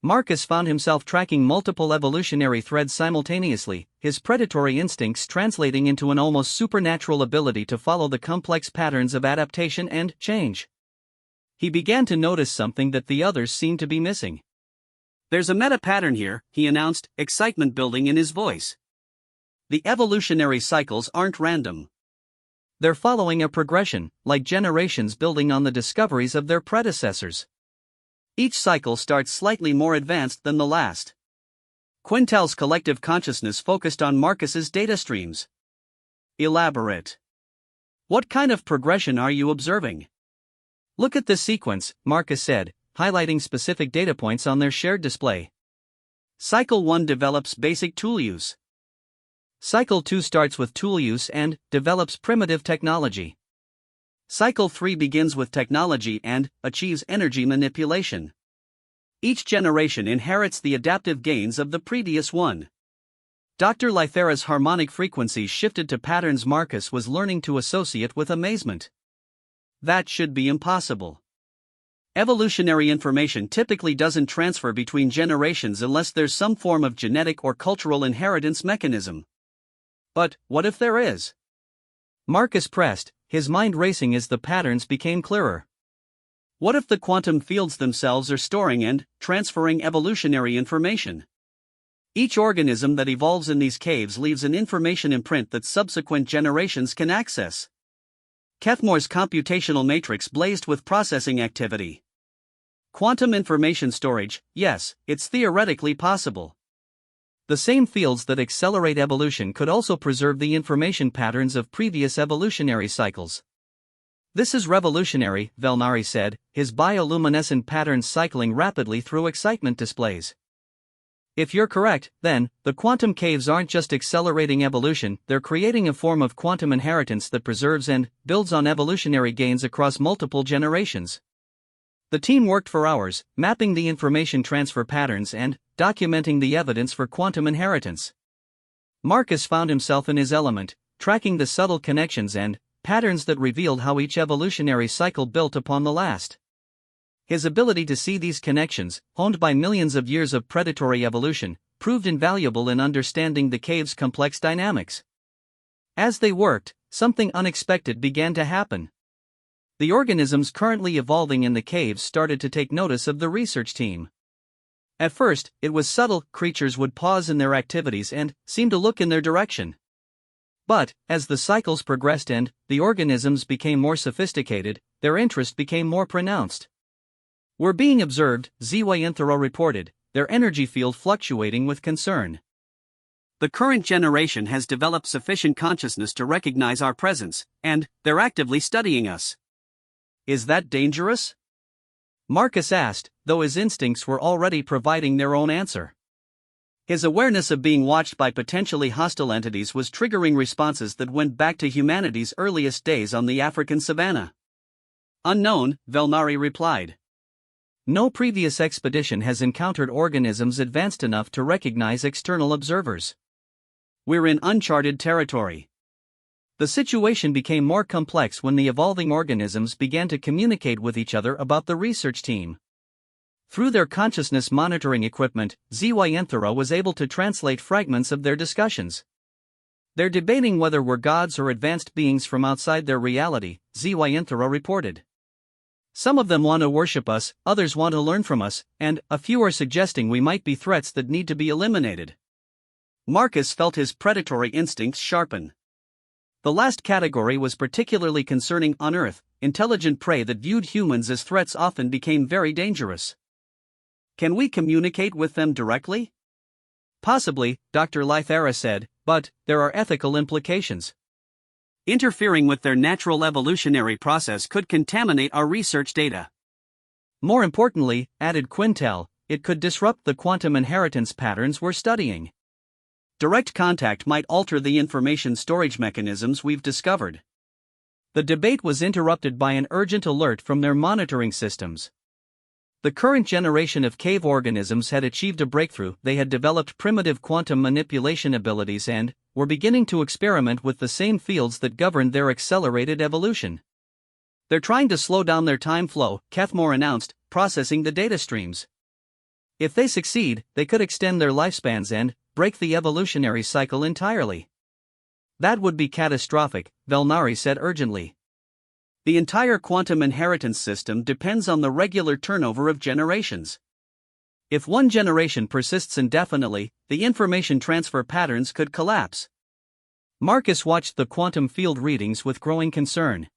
Marcus found himself tracking multiple evolutionary threads simultaneously, his predatory instincts translating into an almost supernatural ability to follow the complex patterns of adaptation and change. He began to notice something that the others seemed to be missing. "There's a meta-pattern here," he announced, excitement building in his voice. "The evolutionary cycles aren't random. They're following a progression, like generations building on the discoveries of their predecessors. Each cycle starts slightly more advanced than the last." Quintal's collective consciousness focused on Marcus's data streams. "Elaborate. What kind of progression are you observing?" "Look at this sequence," Marcus said, highlighting specific data points on their shared display. Cycle 1 develops basic tool use. Cycle 2 starts with tool use and develops primitive technology. Cycle 3 begins with technology and achieves energy manipulation. Each generation inherits the adaptive gains of the previous one. Dr. Lythera's harmonic frequencies shifted to patterns Marcus was learning to associate with amazement. That should be impossible. Evolutionary information typically doesn't transfer between generations unless there's some form of genetic or cultural inheritance mechanism. But what if there is? Marcus pressed, his mind racing as the patterns became clearer. What if the quantum fields themselves are storing and transferring evolutionary information? Each organism that evolves in these caves leaves an information imprint that subsequent generations can access. Carnivorous computational matrix blazed with processing activity. Quantum information storage, yes, it's theoretically possible. The same fields that accelerate evolution could also preserve the information patterns of previous evolutionary cycles. "This is revolutionary," Velnari said, his bioluminescent patterns cycling rapidly through excitement displays. "If you're correct, then, the quantum caves aren't just accelerating evolution, they're creating a form of quantum inheritance that preserves and builds on evolutionary gains across multiple generations." The team worked for hours, mapping the information transfer patterns and documenting the evidence for quantum inheritance. Marcus found himself in his element, tracking the subtle connections and patterns that revealed how each evolutionary cycle built upon the last. His ability to see these connections, honed by millions of years of predatory evolution, proved invaluable in understanding the cave's complex dynamics. As they worked, something unexpected began to happen. The organisms currently evolving in the caves started to take notice of the research team. At first, it was subtle, creatures would pause in their activities and seem to look in their direction. But, as the cycles progressed and the organisms became more sophisticated, their interest became more pronounced. "We're being observed," HFY reported, their energy field fluctuating with concern. "The current generation has developed sufficient consciousness to recognize our presence, and they're actively studying us." "Is that dangerous?" Marcus asked, though his instincts were already providing their own answer. His awareness of being watched by potentially hostile entities was triggering responses that went back to humanity's earliest days on the African savanna. "Unknown," Velnari replied. "No previous expedition has encountered organisms advanced enough to recognize external observers. We're in uncharted territory." The situation became more complex when the evolving organisms began to communicate with each other about the research team. Through their consciousness monitoring equipment, HFY was able to translate fragments of their discussions. "They're debating whether we're gods or advanced beings from outside their reality," HFY reported. "Some of them want to worship us, others want to learn from us, and a few are suggesting we might be threats that need to be eliminated." Marcus felt his predatory instincts sharpen. The last category was particularly concerning. On Earth, intelligent prey that viewed humans as threats often became very dangerous. "Can we communicate with them directly?" "Possibly," Dr. Lythera said, "but there are ethical implications. Interfering with their natural evolutionary process could contaminate our research data. More importantly," added Quintel, "it could disrupt the quantum inheritance patterns we're studying. Direct contact might alter the information storage mechanisms we've discovered." The debate was interrupted by an urgent alert from their monitoring systems. The current generation of cave organisms had achieved a breakthrough. They had developed primitive quantum manipulation abilities and were beginning to experiment with the same fields that governed their accelerated evolution. "They're trying to slow down their time flow," Kethmore announced, processing the data streams. "If they succeed, they could extend their lifespans and break the evolutionary cycle entirely." "That would be catastrophic," Velnari said urgently. "The entire quantum inheritance system depends on the regular turnover of generations. If one generation persists indefinitely, the information transfer patterns could collapse." Marcus watched the quantum field readings with growing concern.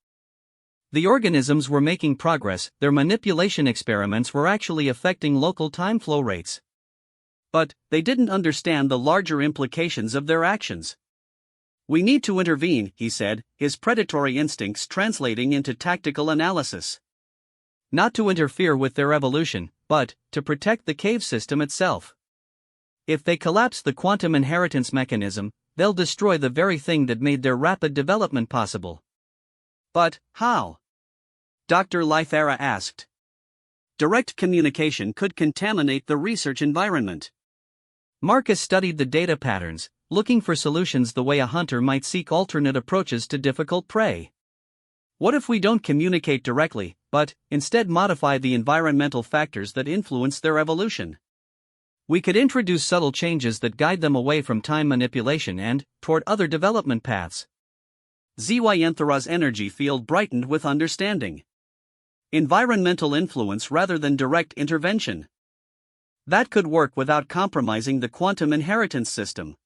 The organisms were making progress, their manipulation experiments were actually affecting local time flow rates. But they didn't understand the larger implications of their actions. "We need to intervene," he said, his predatory instincts translating into tactical analysis. "Not to interfere with their evolution, but to protect the cave system itself. If they collapse the quantum inheritance mechanism, they'll destroy the very thing that made their rapid development possible." "But how?" Dr. Lythera asked. "Direct communication could contaminate the research environment." Marcus studied the data patterns, looking for solutions the way a hunter might seek alternate approaches to difficult prey. "What if we don't communicate directly, but instead modify the environmental factors that influence their evolution? We could introduce subtle changes that guide them away from time manipulation and toward other development paths." HFY's energy field brightened with understanding. "Environmental influence rather than direct intervention. That could work without compromising the quantum inheritance system."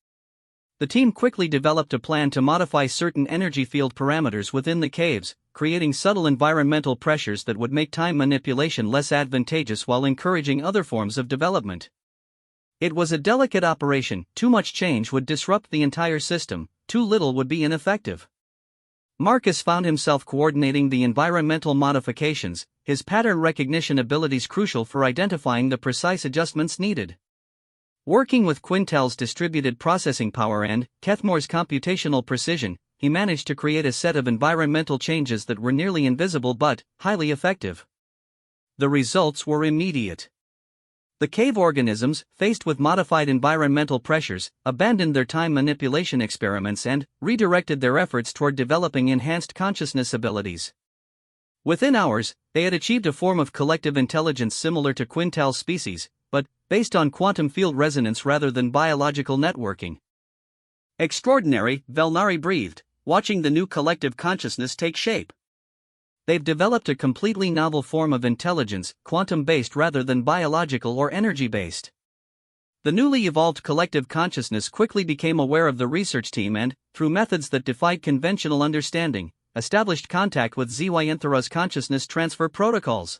The team quickly developed a plan to modify certain energy field parameters within the caves, creating subtle environmental pressures that would make time manipulation less advantageous while encouraging other forms of development. It was a delicate operation. Too much change would disrupt the entire system, too little would be ineffective. Marcus found himself coordinating the environmental modifications, his pattern recognition abilities crucial for identifying the precise adjustments needed. Working with Quintel's distributed processing power and Kethmore's computational precision, he managed to create a set of environmental changes that were nearly invisible but highly effective. The results were immediate. The cave organisms, faced with modified environmental pressures, abandoned their time manipulation experiments and redirected their efforts toward developing enhanced consciousness abilities. Within hours, they had achieved a form of collective intelligence similar to Quintel's species, but based on quantum field resonance rather than biological networking. "Extraordinary," Velnari breathed, watching the new collective consciousness take shape. "They've developed a completely novel form of intelligence, quantum-based rather than biological or energy-based." The newly evolved collective consciousness quickly became aware of the research team and, through methods that defied conventional understanding, established contact with HFY's consciousness transfer protocols.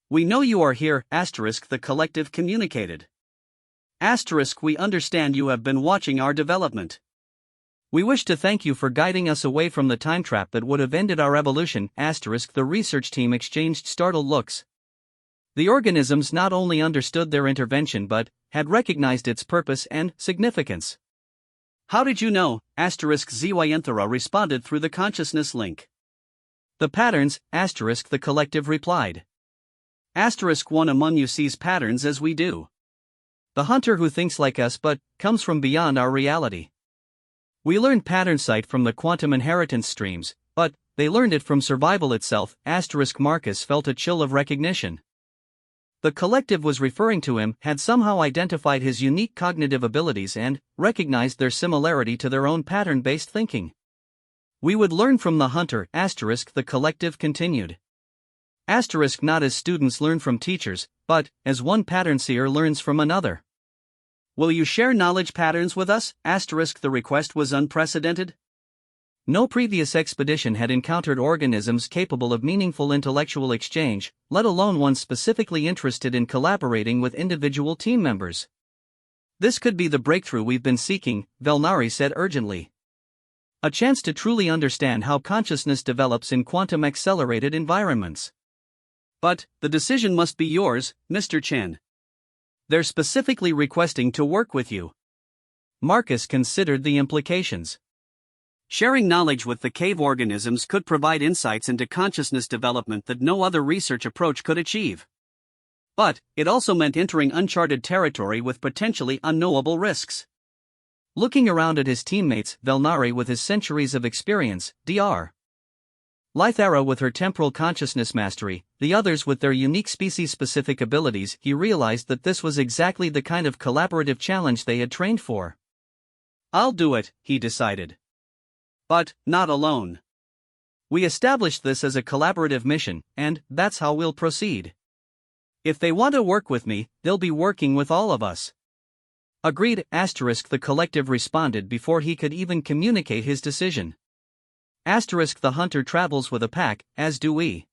We know you are here, the collective communicated. We understand you have been watching our development. We wish to thank you for guiding us away from the time trap that would have ended our evolution, the research team exchanged startled looks. The organisms not only understood their intervention but had recognized its purpose and significance. How did you know? Zyanthara responded through the consciousness link. The patterns, the collective replied. One among you sees patterns as we do. The hunter who thinks like us but comes from beyond our reality. We learned pattern sight from the quantum inheritance streams, but they learned it from survival itself. Marcus felt a chill of recognition. The collective was referring to him had somehow identified his unique cognitive abilities and recognized their similarity to their own pattern-based thinking. We would learn from the hunter, the collective continued. Not as students learn from teachers, but as one pattern seer learns from another. Will you share knowledge patterns with us? The request was unprecedented. No previous expedition had encountered organisms capable of meaningful intellectual exchange, let alone one specifically interested in collaborating with individual team members. This could be the breakthrough we've been seeking, Velnari said urgently. A chance to truly understand how consciousness develops in quantum-accelerated environments. But the decision must be yours, Mr. Chen. They're specifically requesting to work with you. Marcus considered the implications. Sharing knowledge with the cave organisms could provide insights into consciousness development that no other research approach could achieve. But it also meant entering uncharted territory with potentially unknowable risks. Looking around at his teammates, Velnari with his centuries of experience, Dr. Lythara with her temporal consciousness mastery, the others with their unique species-specific abilities, he realized that this was exactly the kind of collaborative challenge they had trained for. I'll do it, he decided. But not alone. We established this as a collaborative mission, and that's how we'll proceed. If they want to work with me, they'll be working with all of us. Agreed, the collective responded before he could even communicate his decision. The hunter travels with a pack, as do we.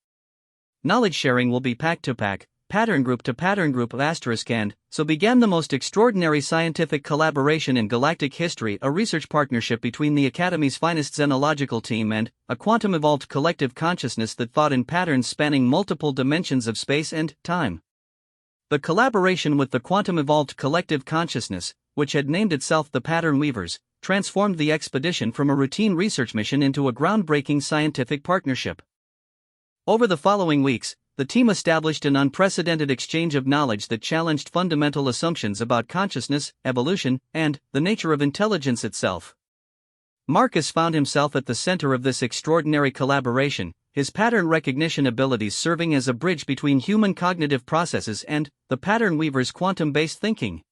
Knowledge sharing will be pack to pack, pattern group to pattern group and so began the most extraordinary scientific collaboration in galactic history, a research partnership between the Academy's finest xenological team and a quantum-evolved collective consciousness that thought in patterns spanning multiple dimensions of space and time. The collaboration with the quantum-evolved collective consciousness, which had named itself the Pattern Weavers, transformed the expedition from a routine research mission into a groundbreaking scientific partnership. Over the following weeks, the team established an unprecedented exchange of knowledge that challenged fundamental assumptions about consciousness, evolution, and the nature of intelligence itself. Marcus found himself at the center of this extraordinary collaboration, his pattern recognition abilities serving as a bridge between human cognitive processes and the pattern weaver's quantum-based thinking.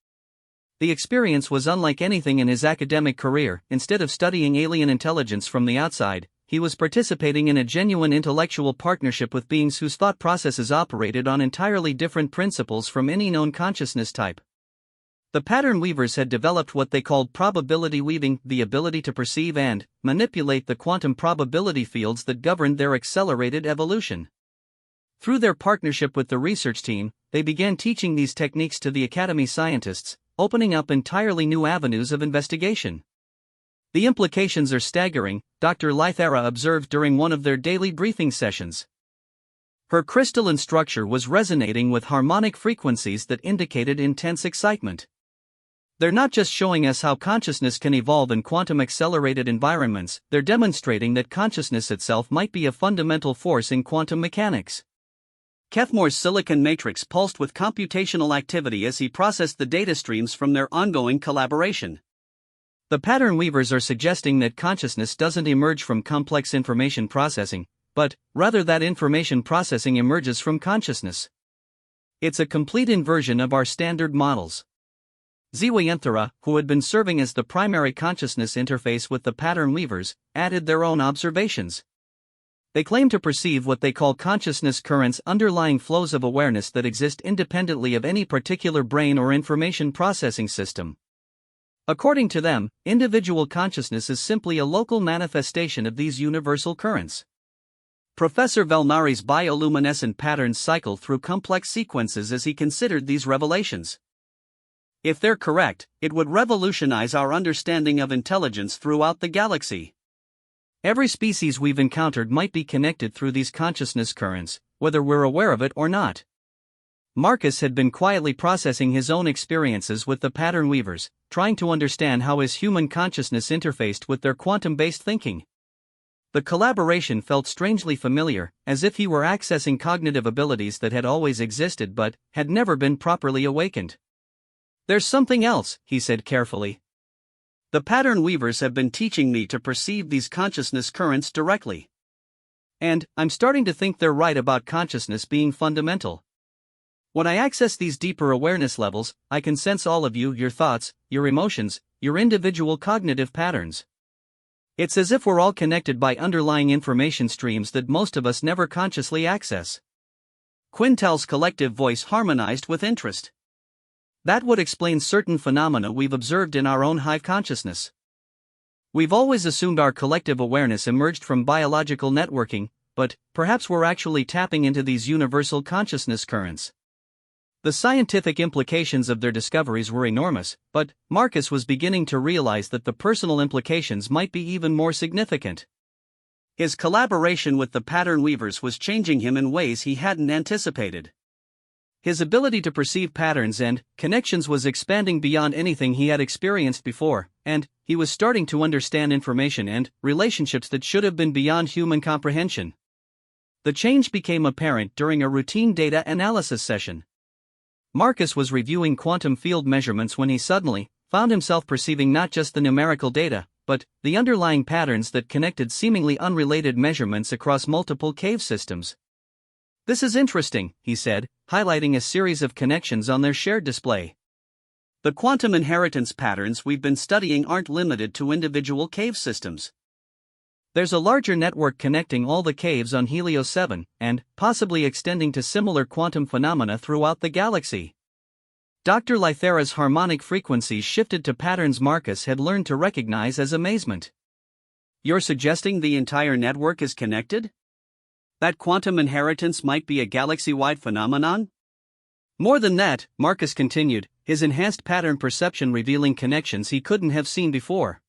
The experience was unlike anything in his academic career. Instead of studying alien intelligence from the outside, he was participating in a genuine intellectual partnership with beings whose thought processes operated on entirely different principles from any known consciousness type. The pattern weavers had developed what they called probability weaving, the ability to perceive and manipulate the quantum probability fields that governed their accelerated evolution. Through their partnership with the research team, they began teaching these techniques to the Academy scientists, opening up entirely new avenues of investigation. The implications are staggering, Dr. Lythara observed during one of their daily briefing sessions. Her crystalline structure was resonating with harmonic frequencies that indicated intense excitement. They're not just showing us how consciousness can evolve in quantum-accelerated environments, they're demonstrating that consciousness itself might be a fundamental force in quantum mechanics. Kethmore's silicon matrix pulsed with computational activity as he processed the data streams from their ongoing collaboration. The pattern weavers are suggesting that consciousness doesn't emerge from complex information processing, but rather that information processing emerges from consciousness. It's a complete inversion of our standard models. Zyanthara, who had been serving as the primary consciousness interface with the pattern weavers, added their own observations. They claim to perceive what they call consciousness currents, underlying flows of awareness that exist independently of any particular brain or information processing system. According to them, individual consciousness is simply a local manifestation of these universal currents. Professor Valnari's bioluminescent patterns cycle through complex sequences as he considered these revelations. If they're correct, it would revolutionize our understanding of intelligence throughout the galaxy. Every species we've encountered might be connected through these consciousness currents, whether we're aware of it or not. Marcus had been quietly processing his own experiences with the pattern weavers, trying to understand how his human consciousness interfaced with their quantum-based thinking. The collaboration felt strangely familiar, as if he were accessing cognitive abilities that had always existed but had never been properly awakened. "There's something else," he said carefully. "The pattern weavers have been teaching me to perceive these consciousness currents directly. And I'm starting to think they're right about consciousness being fundamental. When I access these deeper awareness levels, I can sense all of you, your thoughts, your emotions, your individual cognitive patterns. It's as if we're all connected by underlying information streams that most of us never consciously access." Quintal's collective voice harmonized with interest. "That would explain certain phenomena we've observed in our own hive consciousness. We've always assumed our collective awareness emerged from biological networking, but perhaps we're actually tapping into these universal consciousness currents." The scientific implications of their discoveries were enormous, but Marcus was beginning to realize that the personal implications might be even more significant. His collaboration with the pattern weavers was changing him in ways he hadn't anticipated. His ability to perceive patterns and connections was expanding beyond anything he had experienced before, and he was starting to understand information and relationships that should have been beyond human comprehension. The change became apparent during a routine data analysis session. Marcus was reviewing quantum field measurements when he suddenly found himself perceiving not just the numerical data, but the underlying patterns that connected seemingly unrelated measurements across multiple cave systems. "This is interesting," he said, highlighting a series of connections on their shared display. "The quantum inheritance patterns we've been studying aren't limited to individual cave systems. There's a larger network connecting all the caves on Helios 7, and possibly extending to similar quantum phenomena throughout the galaxy." Dr. Lythera's harmonic frequencies shifted to patterns Marcus had learned to recognize as amazement. "You're suggesting the entire network is connected? That quantum inheritance might be a galaxy-wide phenomenon?" "More than that," Marcus continued, his enhanced pattern perception revealing connections he couldn't have seen before.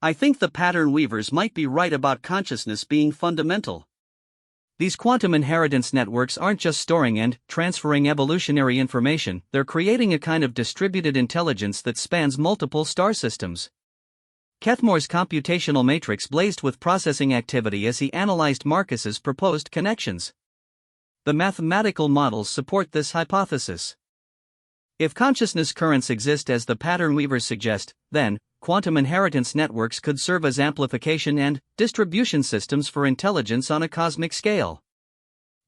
"I think the pattern weavers might be right about consciousness being fundamental. These quantum inheritance networks aren't just storing and transferring evolutionary information, they're creating a kind of distributed intelligence that spans multiple star systems." Kethmore's computational matrix blazed with processing activity as he analyzed Marcus's proposed connections. The mathematical models support this hypothesis. If consciousness currents exist as the pattern weavers suggest, then quantum inheritance networks could serve as amplification and distribution systems for intelligence on a cosmic scale.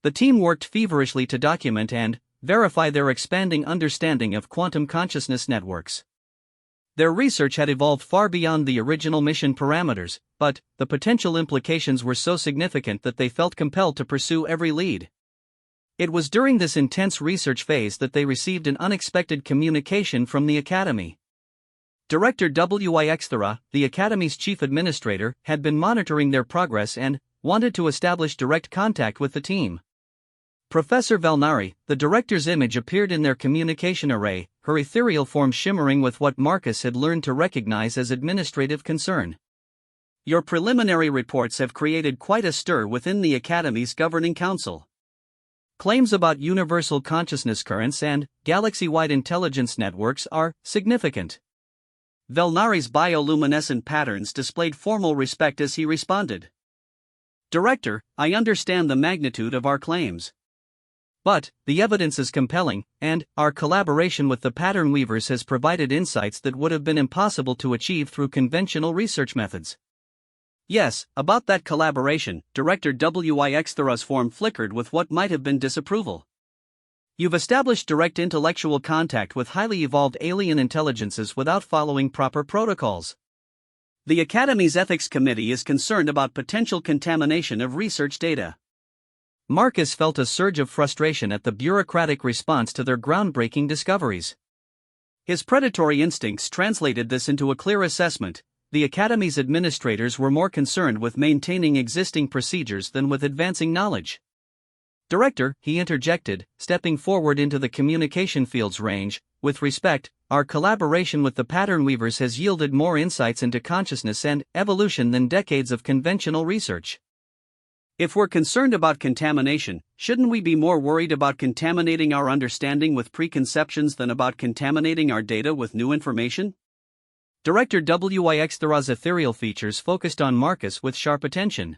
The team worked feverishly to document and verify their expanding understanding of quantum consciousness networks. Their research had evolved far beyond the original mission parameters, but the potential implications were so significant that they felt compelled to pursue every lead. It was during this intense research phase that they received an unexpected communication from the Academy. Director Wyxthera, the Academy's chief administrator, had been monitoring their progress and wanted to establish direct contact with the team. Professor Valnari, the director's image appeared in their communication array, her ethereal form shimmering with what Marcus had learned to recognize as administrative concern. "Your preliminary reports have created quite a stir within the Academy's governing council. Claims about universal consciousness currents and galaxy-wide intelligence networks are significant." Valnari's bioluminescent patterns displayed formal respect as he responded. "Director, I understand the magnitude of our claims. But the evidence is compelling, and our collaboration with the pattern weavers has provided insights that would have been impossible to achieve through conventional research methods." "Yes, about that collaboration," Director Wyxthera's form flickered with what might have been disapproval. "You've established direct intellectual contact with highly evolved alien intelligences without following proper protocols. The Academy's Ethics Committee is concerned about potential contamination of research data." Marcus felt a surge of frustration at the bureaucratic response to their groundbreaking discoveries. His predatory instincts translated this into a clear assessment: the Academy's administrators were more concerned with maintaining existing procedures than with advancing knowledge. Director, he interjected, stepping forward into the communication field's range, with respect, our collaboration with the Pattern Weavers has yielded more insights into consciousness and evolution than decades of conventional research. If we're concerned about contamination, shouldn't we be more worried about contaminating our understanding with preconceptions than about contaminating our data with new information? Director HFY Stories' ethereal features focused on Marcus with sharp attention.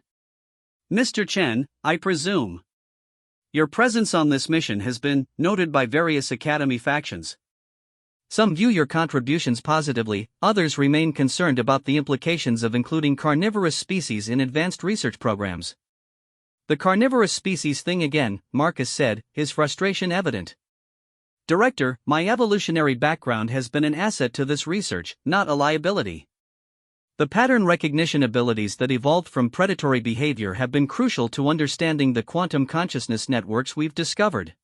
Mr. Chen, I presume your presence on this mission has been noted by various Academy factions. Some view your contributions positively, others remain concerned about the implications of including carnivorous species in advanced research programs. The carnivorous species thing again, Marcus said, his frustration evident. Director, my evolutionary background has been an asset to this research, not a liability. The pattern recognition abilities that evolved from predatory behavior have been crucial to understanding the quantum consciousness networks we've discovered.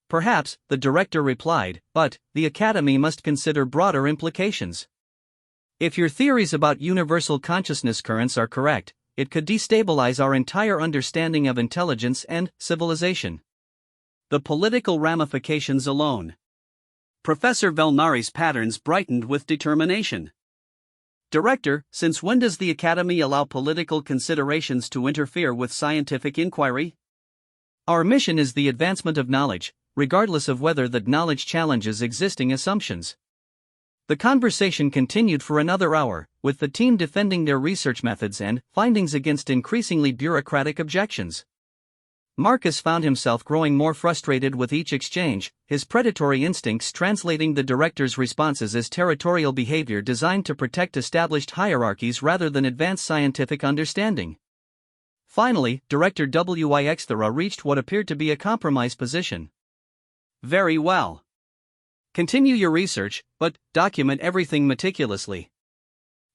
Perhaps, the director replied, but the Academy must consider broader implications. If your theories about universal consciousness currents are correct, it could destabilize our entire understanding of intelligence and civilization. The political ramifications alone. Professor Velnari's patterns brightened with determination. Director, since when does the Academy allow political considerations to interfere with scientific inquiry? Our mission is the advancement of knowledge, regardless of whether that knowledge challenges existing assumptions. The conversation continued for another hour, with the team defending their research methods and findings against increasingly bureaucratic objections. Marcus found himself growing more frustrated with each exchange, his predatory instincts translating the director's responses as territorial behavior designed to protect established hierarchies rather than advance scientific understanding. Finally, Director HFY reached what appeared to be a compromise position. Very well. Continue your research, but document everything meticulously.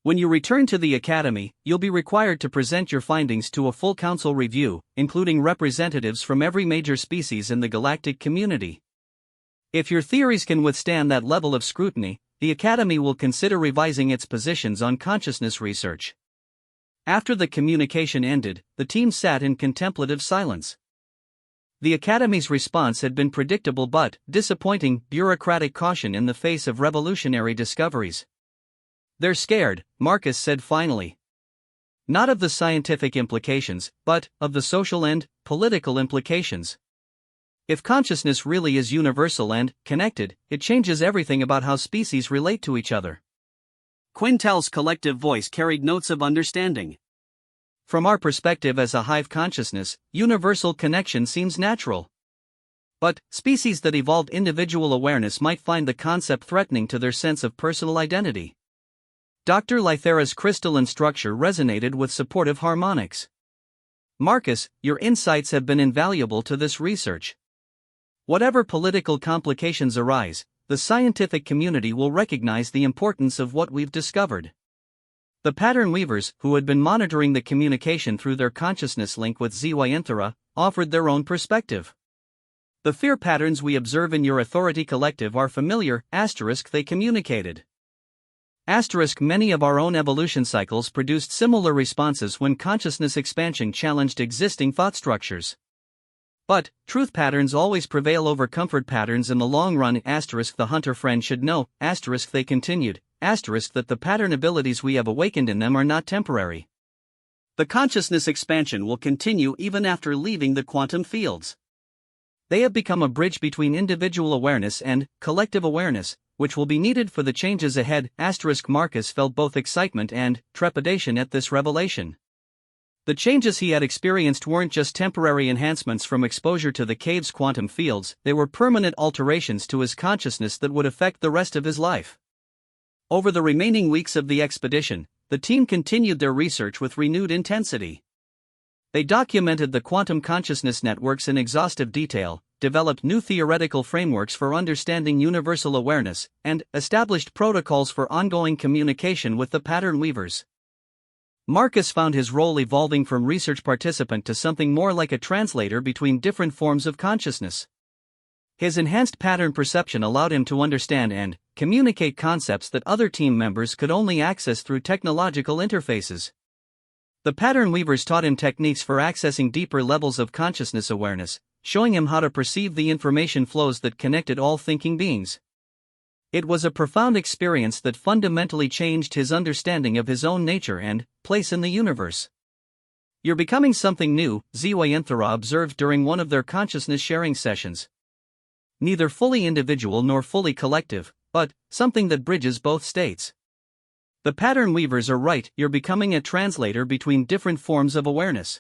When you return to the Academy, you'll be required to present your findings to a full council review, including representatives from every major species in the galactic community. If your theories can withstand that level of scrutiny, the Academy will consider revising its positions on consciousness research. After the communication ended, the team sat in contemplative silence. The Academy's response had been predictable but disappointing bureaucratic caution in the face of revolutionary discoveries. They're scared, Marcus said finally. Not of the scientific implications, but of the social and political implications. If consciousness really is universal and connected, it changes everything about how species relate to each other. Quintel's collective voice carried notes of understanding. From our perspective as a hive consciousness, universal connection seems natural. But species that evolved individual awareness might find the concept threatening to their sense of personal identity. Dr. Lythera's crystalline structure resonated with supportive harmonics. Marcus, your insights have been invaluable to this research. Whatever political complications arise, the scientific community will recognize the importance of what we've discovered. The Pattern Weavers, who had been monitoring the communication through their consciousness link with Zyinthera, offered their own perspective. The fear patterns we observe in your authority collective are familiar, they communicated. Many of our own evolution cycles produced similar responses when consciousness expansion challenged existing thought structures. But, truth patterns always prevail over comfort patterns in the long run. The hunter friend should know, they continued, that the pattern abilities we have awakened in them are not temporary. The consciousness expansion will continue even after leaving the quantum fields. They have become a bridge between individual awareness and collective awareness, which will be needed for the changes ahead. Marcus felt both excitement and trepidation at this revelation. The changes he had experienced weren't just temporary enhancements from exposure to the cave's quantum fields, they were permanent alterations to his consciousness that would affect the rest of his life. Over the remaining weeks of the expedition, the team continued their research with renewed intensity. They documented the quantum consciousness networks in exhaustive detail, developed new theoretical frameworks for understanding universal awareness, and established protocols for ongoing communication with the Pattern Weavers. Marcus found his role evolving from research participant to something more like a translator between different forms of consciousness. His enhanced pattern perception allowed him to understand and communicate concepts that other team members could only access through technological interfaces. The pattern weavers taught him techniques for accessing deeper levels of consciousness awareness, showing him how to perceive the information flows that connected all thinking beings. It was a profound experience that fundamentally changed his understanding of his own nature and place in the universe. "You're becoming something new," Zwayanthara observed during one of their consciousness sharing sessions. "Neither fully individual nor fully collective, but something that bridges both states." The pattern weavers are right, you're becoming a translator between different forms of awareness.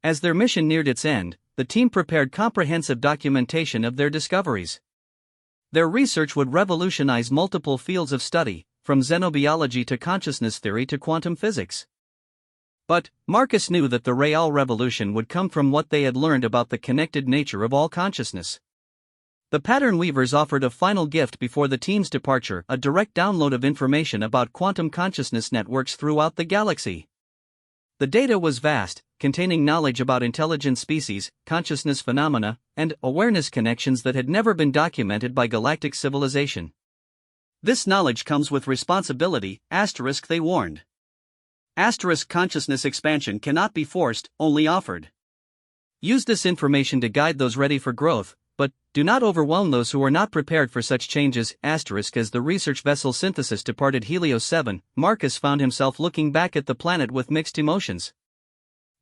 As their mission neared its end, the team prepared comprehensive documentation of their discoveries. Their research would revolutionize multiple fields of study, from xenobiology to consciousness theory to quantum physics. But Marcus knew that the real revolution would come from what they had learned about the connected nature of all consciousness. The pattern weavers offered a final gift before the team's departure, a direct download of information about quantum consciousness networks throughout the galaxy. The data was vast, containing knowledge about intelligent species, consciousness phenomena, and awareness connections that had never been documented by galactic civilization. "This knowledge comes with responsibility," they warned. Consciousness expansion cannot be forced, only offered. Use this information to guide those ready for growth, but do not overwhelm those who are not prepared for such changes. As the research vessel Synthesis departed Helios 7, Marcus found himself looking back at the planet with mixed emotions.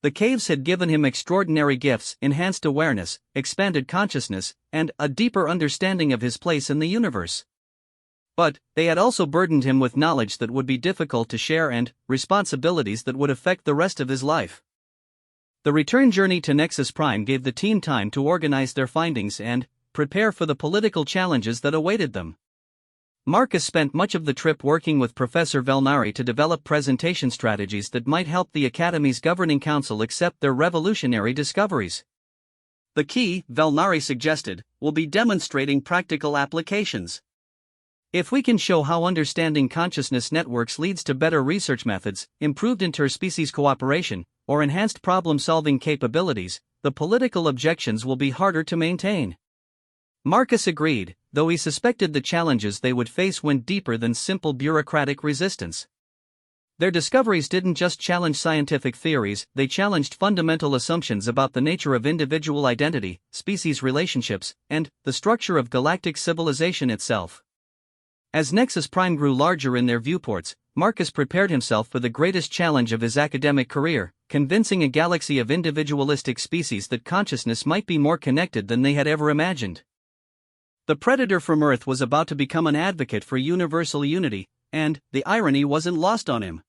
The caves had given him extraordinary gifts, enhanced awareness, expanded consciousness, and a deeper understanding of his place in the universe. But they had also burdened him with knowledge that would be difficult to share and responsibilities that would affect the rest of his life. The return journey to Nexus Prime gave the team time to organize their findings and prepare for the political challenges that awaited them. Marcus spent much of the trip working with Professor Velnari to develop presentation strategies that might help the Academy's governing council accept their revolutionary discoveries. "The key," Velnari suggested, "will be demonstrating practical applications. If we can show how understanding consciousness networks leads to better research methods, improved interspecies cooperation, or enhanced problem-solving capabilities, the political objections will be harder to maintain." Marcus agreed, though he suspected the challenges they would face went deeper than simple bureaucratic resistance. Their discoveries didn't just challenge scientific theories, they challenged fundamental assumptions about the nature of individual identity, species relationships, and the structure of galactic civilization itself. As Nexus Prime grew larger in their viewports, Marcus prepared himself for the greatest challenge of his academic career, convincing a galaxy of individualistic species that consciousness might be more connected than they had ever imagined. The Predator from Earth was about to become an advocate for universal unity, and the irony wasn't lost on him.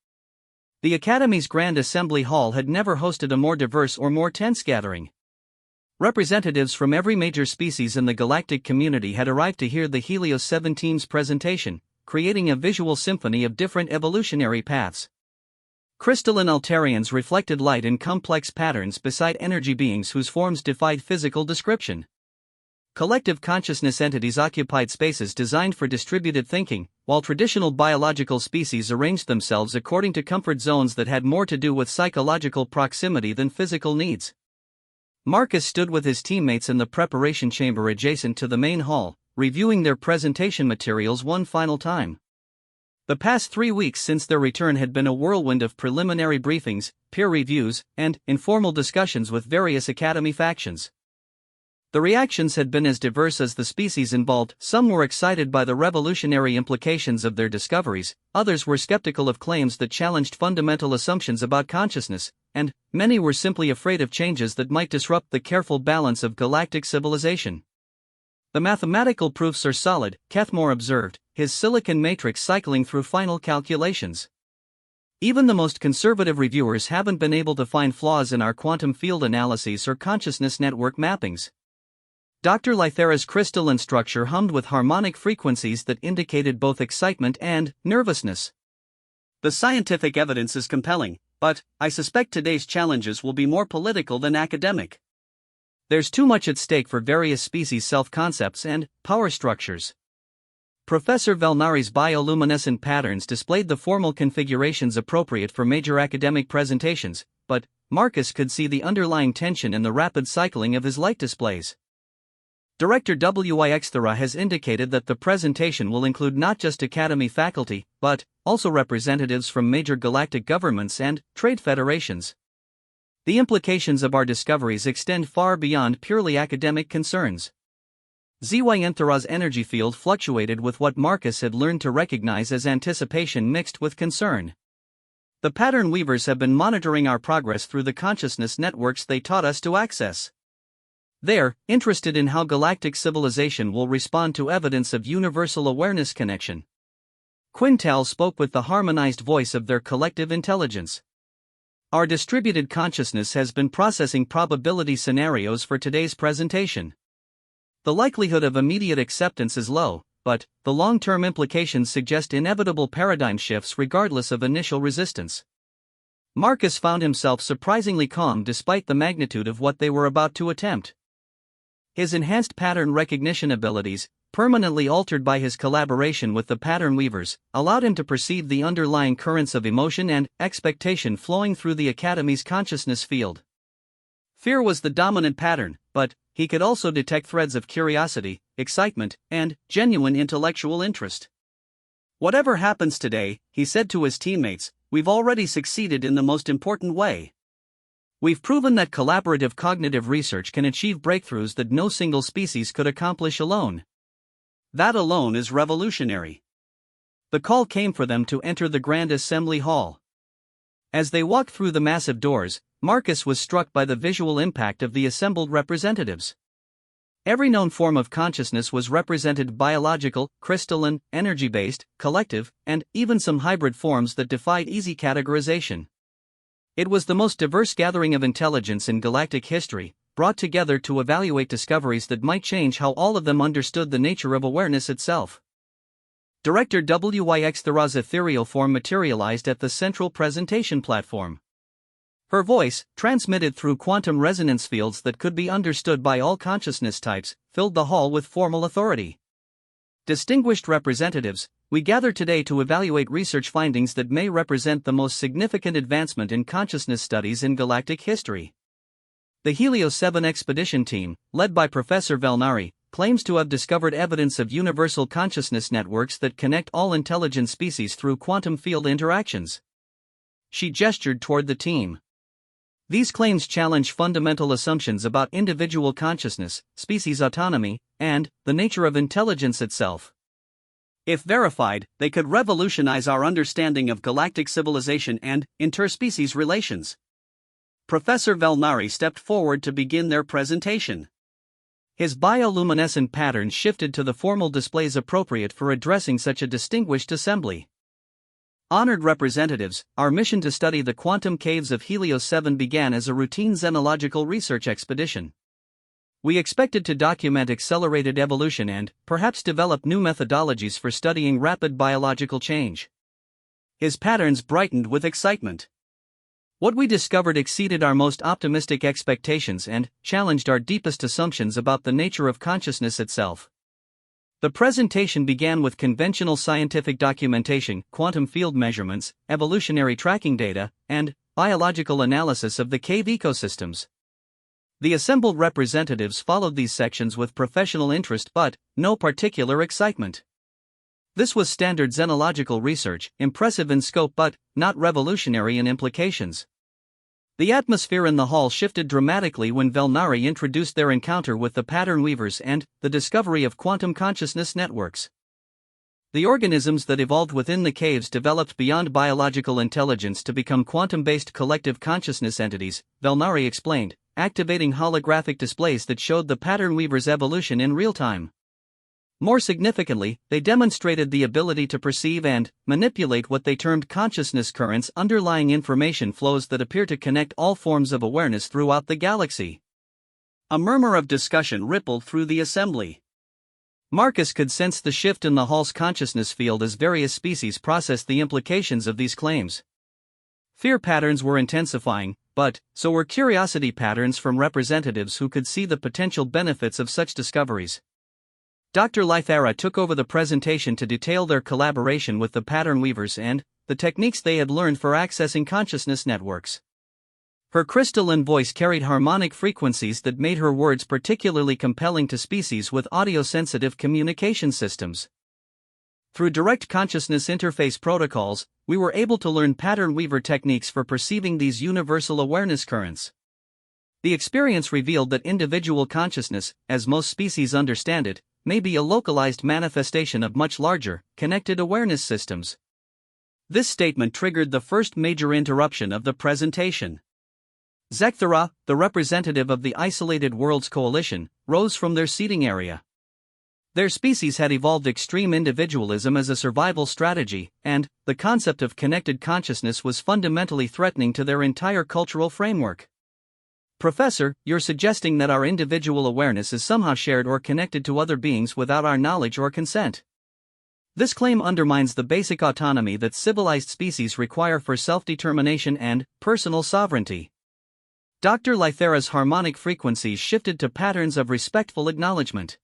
The Academy's Grand Assembly Hall had never hosted a more diverse or more tense gathering. Representatives from every major species in the galactic community had arrived to hear the Helios 7 team's presentation, creating a visual symphony of different evolutionary paths. Crystalline Altarians reflected light in complex patterns beside energy beings whose forms defied physical description. Collective consciousness entities occupied spaces designed for distributed thinking, while traditional biological species arranged themselves according to comfort zones that had more to do with psychological proximity than physical needs. Marcus stood with his teammates in the preparation chamber adjacent to the main hall, reviewing their presentation materials one final time. The past 3 weeks since their return had been a whirlwind of preliminary briefings, peer reviews, and informal discussions with various Academy factions. The reactions had been as diverse as the species involved. Some were excited by the revolutionary implications of their discoveries, others were skeptical of claims that challenged fundamental assumptions about consciousness, and many were simply afraid of changes that might disrupt the careful balance of galactic civilization. "The mathematical proofs are solid," Kethmore observed, his silicon matrix cycling through final calculations. "Even the most conservative reviewers haven't been able to find flaws in our quantum field analyses or consciousness network mappings." Dr. Lythera's crystalline structure hummed with harmonic frequencies that indicated both excitement and nervousness. "The scientific evidence is compelling, but I suspect today's challenges will be more political than academic. There's too much at stake for various species' self-concepts and power structures." Professor Velnari's bioluminescent patterns displayed the formal configurations appropriate for major academic presentations, but Marcus could see the underlying tension in the rapid cycling of his light displays. Director HFY Stories has indicated that the presentation will include not just Academy faculty, but also representatives from major galactic governments and trade federations. The implications of our discoveries extend far beyond purely academic concerns. HFY's energy field fluctuated with what Marcus had learned to recognize as anticipation mixed with concern. The pattern weavers have been monitoring our progress through the consciousness networks they taught us to access. They're interested in how galactic civilization will respond to evidence of universal awareness connection. Quintal spoke with the harmonized voice of their collective intelligence. Our distributed consciousness has been processing probability scenarios for today's presentation. The likelihood of immediate acceptance is low, but the long-term implications suggest inevitable paradigm shifts regardless of initial resistance. Marcus found himself surprisingly calm despite the magnitude of what they were about to attempt. His enhanced pattern recognition abilities, permanently altered by his collaboration with the pattern weavers, allowed him to perceive the underlying currents of emotion and expectation flowing through the Academy's consciousness field. Fear was the dominant pattern, but he could also detect threads of curiosity, excitement, and genuine intellectual interest. "Whatever happens today," he said to his teammates, "we've already succeeded in the most important way. We've proven that collaborative cognitive research can achieve breakthroughs that no single species could accomplish alone. That alone is revolutionary." The call came for them to enter the Grand Assembly Hall. As they walked through the massive doors, Marcus was struck by the visual impact of the assembled representatives. Every known form of consciousness was represented: biological, crystalline, energy-based, collective, and even some hybrid forms that defied easy categorization. It was the most diverse gathering of intelligence in galactic history, brought together to evaluate discoveries that might change how all of them understood the nature of awareness itself. Director HFY Stories' ethereal form materialized at the central presentation platform. Her voice, transmitted through quantum resonance fields that could be understood by all consciousness types, filled the hall with formal authority. "Distinguished representatives, we gather today to evaluate research findings that may represent the most significant advancement in consciousness studies in galactic history. The Helios 7 expedition team, led by Professor Valnari, claims to have discovered evidence of universal consciousness networks that connect all intelligent species through quantum field interactions." She gestured toward the team. "These claims challenge fundamental assumptions about individual consciousness, species autonomy, and the nature of intelligence itself. If verified, they could revolutionize our understanding of galactic civilization and interspecies relations." Professor Valnari stepped forward to begin their presentation. His bioluminescent pattern shifted to the formal displays appropriate for addressing such a distinguished assembly. "Honored representatives, our mission to study the quantum caves of Helios 7 began as a routine xenological research expedition. We expected to document accelerated evolution and, perhaps, develop new methodologies for studying rapid biological change." His patterns brightened with excitement. "What we discovered exceeded our most optimistic expectations and challenged our deepest assumptions about the nature of consciousness itself." The presentation began with conventional scientific documentation, quantum field measurements, evolutionary tracking data, and biological analysis of the cave ecosystems. The assembled representatives followed these sections with professional interest but no particular excitement. This was standard xenological research, impressive in scope but not revolutionary in implications. The atmosphere in the hall shifted dramatically when Valnari introduced their encounter with the pattern weavers and the discovery of quantum consciousness networks. The organisms that evolved within the caves developed beyond biological intelligence to become quantum-based collective consciousness entities, Valnari explained, activating holographic displays that showed the pattern weavers' evolution in real time. More significantly, they demonstrated the ability to perceive and manipulate what they termed consciousness currents, underlying information flows that appear to connect all forms of awareness throughout the galaxy. A murmur of discussion rippled through the assembly. Marcus could sense the shift in the hall's consciousness field as various species processed the implications of these claims. Fear patterns were intensifying, but so were curiosity patterns from representatives who could see the potential benefits of such discoveries. Dr. Lythara took over the presentation to detail their collaboration with the pattern weavers and the techniques they had learned for accessing consciousness networks. Her crystalline voice carried harmonic frequencies that made her words particularly compelling to species with audio-sensitive communication systems. Through direct consciousness interface protocols, we were able to learn pattern weaver techniques for perceiving these universal awareness currents. The experience revealed that individual consciousness, as most species understand it, may be a localized manifestation of much larger, connected awareness systems. This statement triggered the first major interruption of the presentation. Zekthera, the representative of the Isolated Worlds Coalition, rose from their seating area. Their species had evolved extreme individualism as a survival strategy, and the concept of connected consciousness was fundamentally threatening to their entire cultural framework. Professor, you're suggesting that our individual awareness is somehow shared or connected to other beings without our knowledge or consent. This claim undermines the basic autonomy that civilized species require for self-determination and personal sovereignty. Dr. Lythera's harmonic frequencies shifted to patterns of respectful acknowledgement.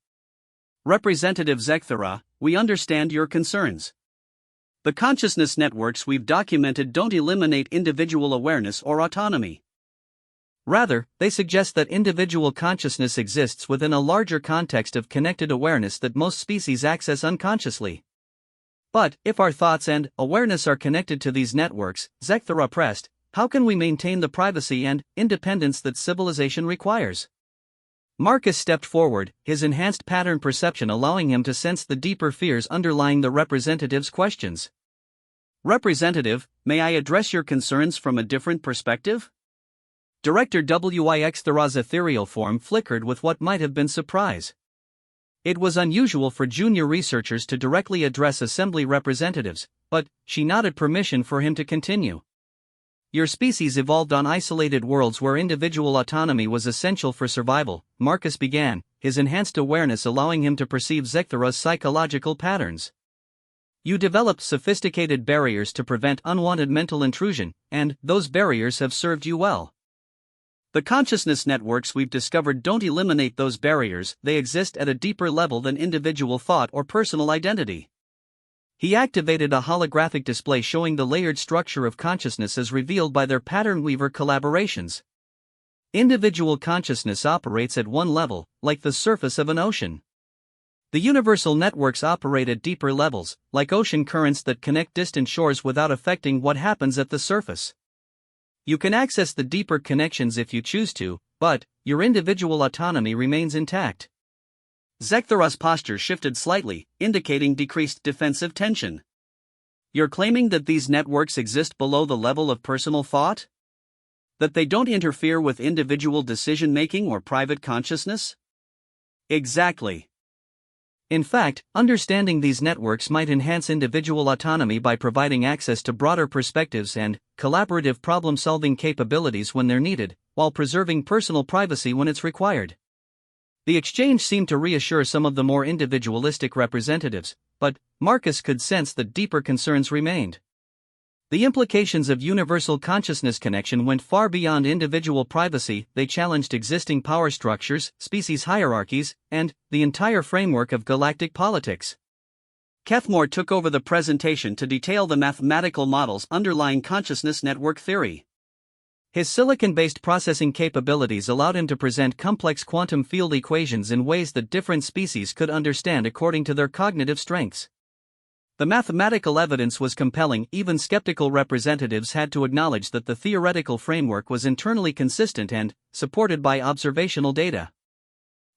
Representative Zekthera, we understand your concerns. The consciousness networks we've documented don't eliminate individual awareness or autonomy. Rather, they suggest that individual consciousness exists within a larger context of connected awareness that most species access unconsciously. But, if our thoughts and awareness are connected to these networks, Zekthera pressed, how can we maintain the privacy and independence that civilization requires? Marcus stepped forward, his enhanced pattern perception allowing him to sense the deeper fears underlying the representative's questions. Representative, may I address your concerns from a different perspective? Director Wixthera's ethereal form flickered with what might have been surprise. It was unusual for junior researchers to directly address assembly representatives, but she nodded permission for him to continue. Your species evolved on isolated worlds where individual autonomy was essential for survival, Marcus began, his enhanced awareness allowing him to perceive Zekthera's psychological patterns. You developed sophisticated barriers to prevent unwanted mental intrusion, and those barriers have served you well. The consciousness networks we've discovered don't eliminate those barriers, they exist at a deeper level than individual thought or personal identity. He activated a holographic display showing the layered structure of consciousness as revealed by their pattern weaver collaborations. Individual consciousness operates at one level, like the surface of an ocean. The universal networks operate at deeper levels, like ocean currents that connect distant shores without affecting what happens at the surface. You can access the deeper connections if you choose to, but your individual autonomy remains intact. Zekthera's posture shifted slightly, indicating decreased defensive tension. You're claiming that these networks exist below the level of personal thought? That they don't interfere with individual decision-making or private consciousness? Exactly. In fact, understanding these networks might enhance individual autonomy by providing access to broader perspectives and collaborative problem-solving capabilities when they're needed, while preserving personal privacy when it's required. The exchange seemed to reassure some of the more individualistic representatives, but Marcus could sense that deeper concerns remained. The implications of universal consciousness connection went far beyond individual privacy. They challenged existing power structures, species hierarchies, and the entire framework of galactic politics. Kethmore took over the presentation to detail the mathematical models underlying consciousness network theory. His silicon-based processing capabilities allowed him to present complex quantum field equations in ways that different species could understand according to their cognitive strengths. The mathematical evidence was compelling. Even skeptical representatives had to acknowledge that the theoretical framework was internally consistent and supported by observational data.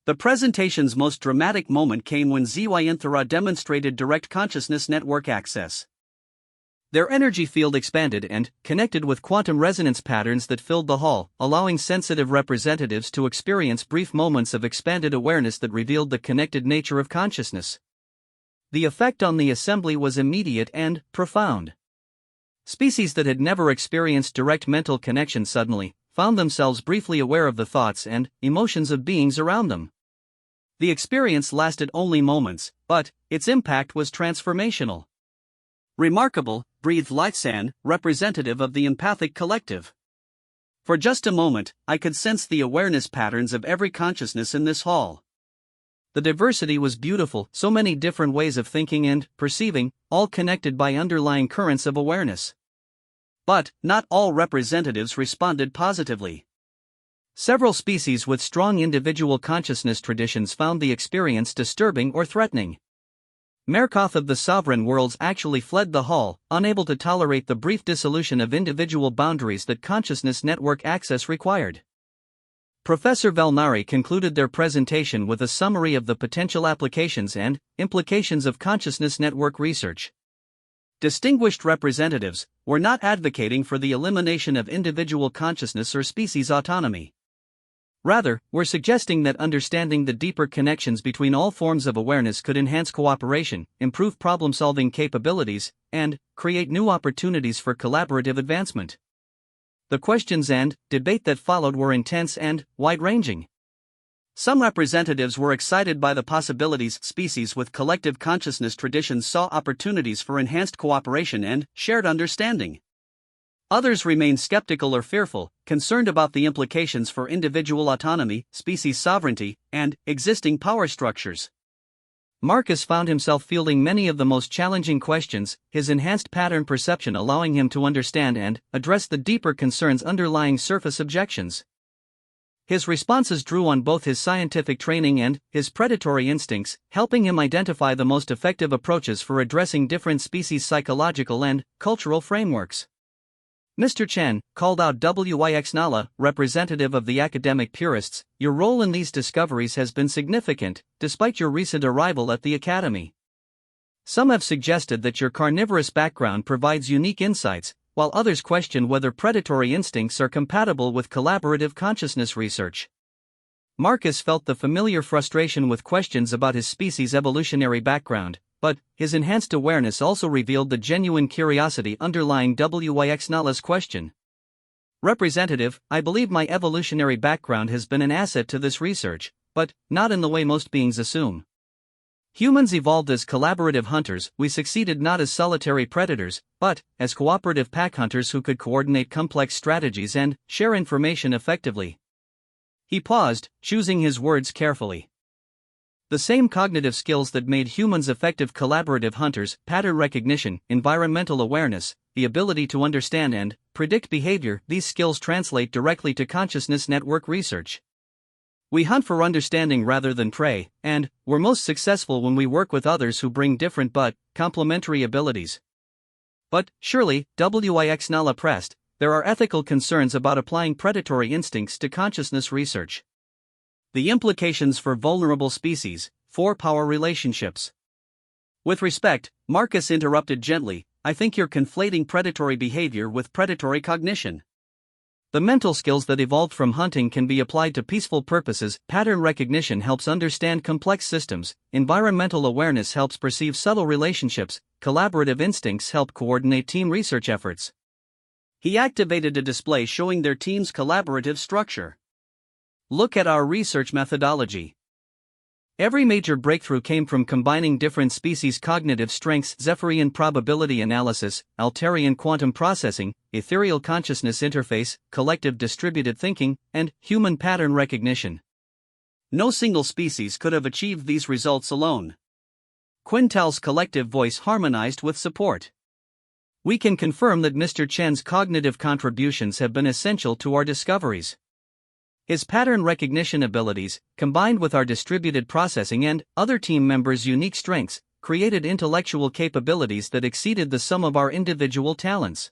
The presentation's most dramatic moment came when Zekthera demonstrated direct consciousness network access. Their energy field expanded and connected with quantum resonance patterns that filled the hall, allowing sensitive representatives to experience brief moments of expanded awareness that revealed the connected nature of consciousness. The effect on the assembly was immediate and profound. Species that had never experienced direct mental connection suddenly found themselves briefly aware of the thoughts and emotions of beings around them. The experience lasted only moments, but its impact was transformational. Remarkable, breathed Lytsan, representative of the empathic collective. For just a moment, I could sense the awareness patterns of every consciousness in this hall. The diversity was beautiful, so many different ways of thinking and perceiving, all connected by underlying currents of awareness. But not all representatives responded positively. Several species with strong individual consciousness traditions found the experience disturbing or threatening. Merkoth of the Sovereign Worlds actually fled the hall, unable to tolerate the brief dissolution of individual boundaries that consciousness network access required. Professor Valnari concluded their presentation with a summary of the potential applications and implications of consciousness network research. Distinguished representatives were not advocating for the elimination of individual consciousness or species autonomy. Rather, we're suggesting that understanding the deeper connections between all forms of awareness could enhance cooperation, improve problem-solving capabilities, and create new opportunities for collaborative advancement. The questions and debate that followed were intense and wide-ranging. Some representatives were excited by the possibilities species with collective consciousness traditions saw opportunities for enhanced cooperation and shared understanding. Others remained skeptical or fearful, concerned about the implications for individual autonomy, species sovereignty, and existing power structures. Marcus found himself fielding many of the most challenging questions, his enhanced pattern perception allowing him to understand and address the deeper concerns underlying surface objections. His responses drew on both his scientific training and his predatory instincts, helping him identify the most effective approaches for addressing different species' psychological and cultural frameworks. Mr. Chen called out Wyx Nala, representative of the academic purists, your role in these discoveries has been significant, despite your recent arrival at the academy. Some have suggested that your carnivorous background provides unique insights, while others question whether predatory instincts are compatible with collaborative consciousness research. Marcus felt the familiar frustration with questions about his species' evolutionary background, but his enhanced awareness also revealed the genuine curiosity underlying Wyx Nala's question. Representative, I believe my evolutionary background has been an asset to this research, but not in the way most beings assume. Humans evolved as collaborative hunters, we succeeded not as solitary predators, but as cooperative pack hunters who could coordinate complex strategies and share information effectively. He paused, choosing his words carefully. The same cognitive skills that made humans effective collaborative hunters, pattern recognition, environmental awareness, the ability to understand and predict behavior, these skills translate directly to consciousness network research. We hunt for understanding rather than prey, and we're most successful when we work with others who bring different but complementary abilities. But, surely, Wyx Nala pressed, there are ethical concerns about applying predatory instincts to consciousness research. The implications for vulnerable species, for power relationships. With respect, Marcus interrupted gently, I think you're conflating predatory behavior with predatory cognition. The mental skills that evolved from hunting can be applied to peaceful purposes, pattern recognition helps understand complex systems, environmental awareness helps perceive subtle relationships, collaborative instincts help coordinate team research efforts. He activated a display showing their team's collaborative structure. Look at our research methodology. Every major breakthrough came from combining different species' cognitive strengths: Zephyrian probability analysis, Altairian quantum processing, ethereal consciousness interface, collective distributed thinking, and human pattern recognition. No single species could have achieved these results alone. Quintal's collective voice harmonized with support. We can confirm that Mr. Chen's cognitive contributions have been essential to our discoveries. His pattern recognition abilities, combined with our distributed processing and other team members' unique strengths, created intellectual capabilities that exceeded the sum of our individual talents.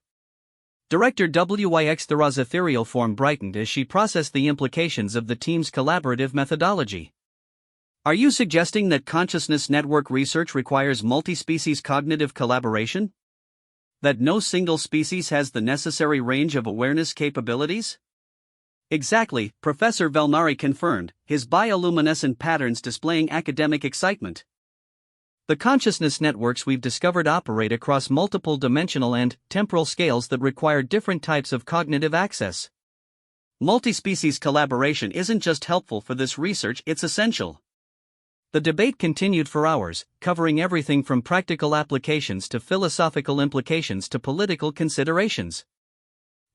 Director Wyx Thera's ethereal form brightened as she processed the implications of the team's collaborative methodology. Are you suggesting that consciousness network research requires multi-species cognitive collaboration? That no single species has the necessary range of awareness capabilities? Exactly, Professor Valnari confirmed, his bioluminescent patterns displaying academic excitement. The consciousness networks we've discovered operate across multiple dimensional and temporal scales that require different types of cognitive access. Multi-species collaboration isn't just helpful for this research, it's essential. The debate continued for hours, covering everything from practical applications to philosophical implications to political considerations.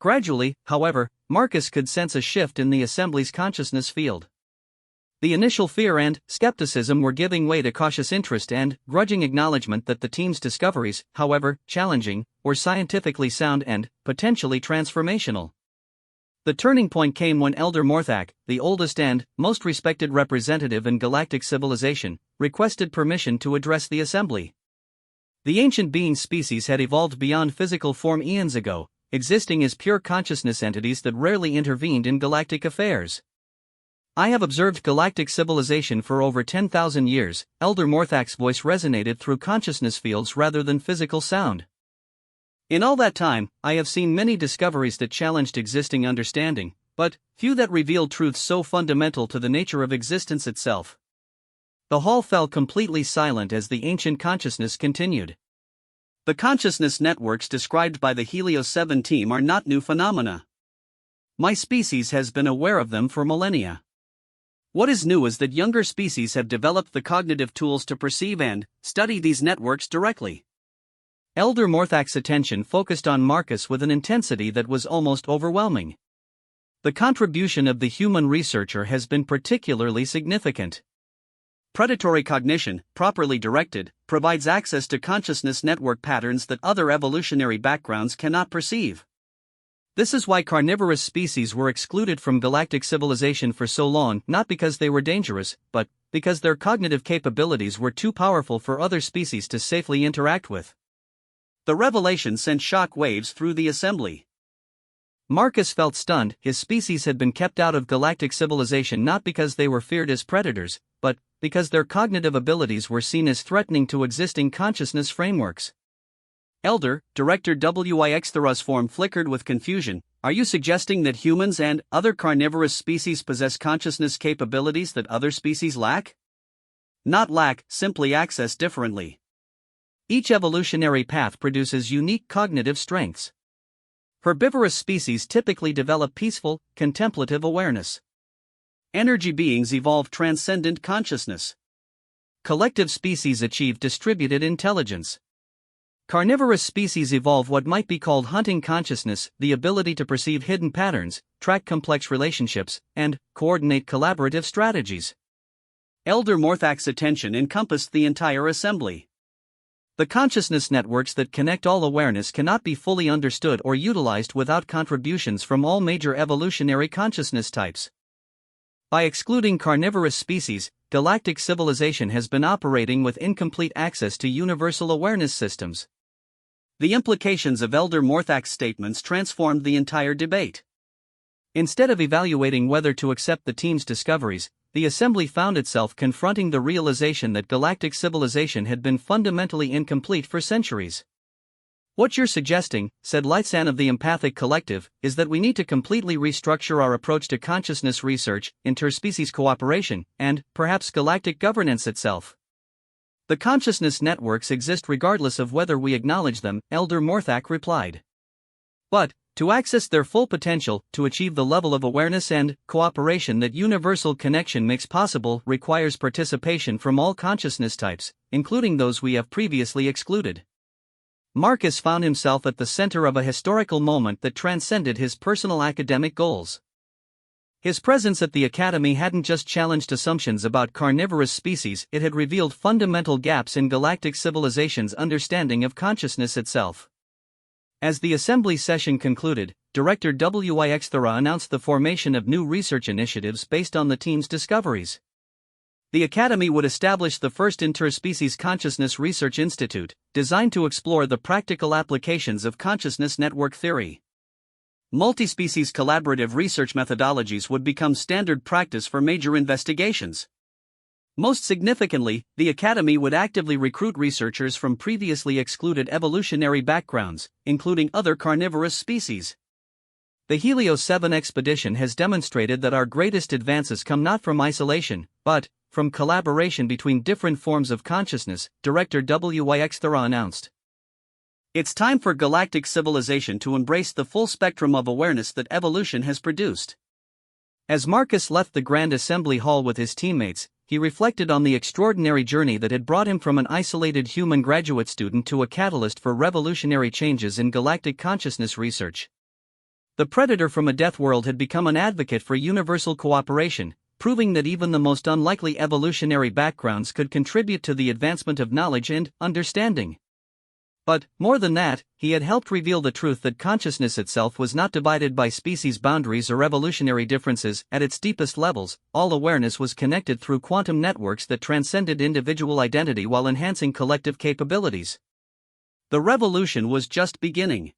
Gradually, however, Marcus could sense a shift in the assembly's consciousness field. The initial fear and skepticism were giving way to cautious interest and grudging acknowledgement that the team's discoveries, however challenging, were scientifically sound and potentially transformational. The turning point came when Elder Morthak, the oldest and most respected representative in galactic civilization, requested permission to address the assembly. The ancient being species had evolved beyond physical form eons ago, existing as pure consciousness entities that rarely intervened in galactic affairs. I have observed galactic civilization for over 10,000 years, Elder Morthak's voice resonated through consciousness fields rather than physical sound. In all that time, I have seen many discoveries that challenged existing understanding, but few that revealed truths so fundamental to the nature of existence itself. The hall fell completely silent as the ancient consciousness continued. The consciousness networks described by the Helios 7 team are not new phenomena. My species has been aware of them for millennia. What is new is that younger species have developed the cognitive tools to perceive and study these networks directly. Elder Morthak's attention focused on Marcus with an intensity that was almost overwhelming. The contribution of the human researcher has been particularly significant. Predatory cognition, properly directed, provides access to consciousness network patterns that other evolutionary backgrounds cannot perceive. This is why carnivorous species were excluded from galactic civilization for so long, not because they were dangerous, but because their cognitive capabilities were too powerful for other species to safely interact with. The revelation sent shock waves through the assembly. Marcus felt stunned. His species had been kept out of galactic civilization not because they were feared as predators, but because their cognitive abilities were seen as threatening to existing consciousness frameworks. Elder, Director HFY's form flickered with confusion. Are you suggesting that humans and other carnivorous species possess consciousness capabilities that other species lack? Not lack, simply access differently. Each evolutionary path produces unique cognitive strengths. Herbivorous species typically develop peaceful, contemplative awareness. Energy beings evolve transcendent consciousness. Collective species achieve distributed intelligence. Carnivorous species evolve what might be called hunting consciousness, the ability to perceive hidden patterns, track complex relationships, and coordinate collaborative strategies. Elder Morthak's attention encompassed the entire assembly. The consciousness networks that connect all awareness cannot be fully understood or utilized without contributions from all major evolutionary consciousness types. By excluding carnivorous species, galactic civilization has been operating with incomplete access to universal awareness systems. The implications of Elder Morthak's statements transformed the entire debate. Instead of evaluating whether to accept the team's discoveries, the assembly found itself confronting the realization that galactic civilization had been fundamentally incomplete for centuries. What you're suggesting, said Lightsan of the Empathic Collective, is that we need to completely restructure our approach to consciousness research, interspecies cooperation, and, perhaps, galactic governance itself. The consciousness networks exist regardless of whether we acknowledge them, Elder Morthak replied. But, to access their full potential, to achieve the level of awareness and cooperation that universal connection makes possible, requires participation from all consciousness types, including those we have previously excluded. Marcus found himself at the center of a historical moment that transcended his personal academic goals. His presence at the Academy hadn't just challenged assumptions about carnivorous species, it had revealed fundamental gaps in galactic civilization's understanding of consciousness itself. As the assembly session concluded, Director HFY announced the formation of new research initiatives based on the team's discoveries. The Academy would establish the first interspecies consciousness research institute, designed to explore the practical applications of consciousness network theory. Multispecies collaborative research methodologies would become standard practice for major investigations. Most significantly, the Academy would actively recruit researchers from previously excluded evolutionary backgrounds, including other carnivorous species. The Helios 7 expedition has demonstrated that our greatest advances come not from isolation, but from collaboration between different forms of consciousness, Director HFY announced. It's time for galactic civilization to embrace the full spectrum of awareness that evolution has produced. As Marcus left the Grand Assembly Hall with his teammates, he reflected on the extraordinary journey that had brought him from an isolated human graduate student to a catalyst for revolutionary changes in galactic consciousness research. The predator from a Deathworld had become an advocate for universal cooperation, proving that even the most unlikely evolutionary backgrounds could contribute to the advancement of knowledge and understanding. But, more than that, he had helped reveal the truth that consciousness itself was not divided by species boundaries or evolutionary differences. At its deepest levels, all awareness was connected through quantum networks that transcended individual identity while enhancing collective capabilities. The revolution was just beginning.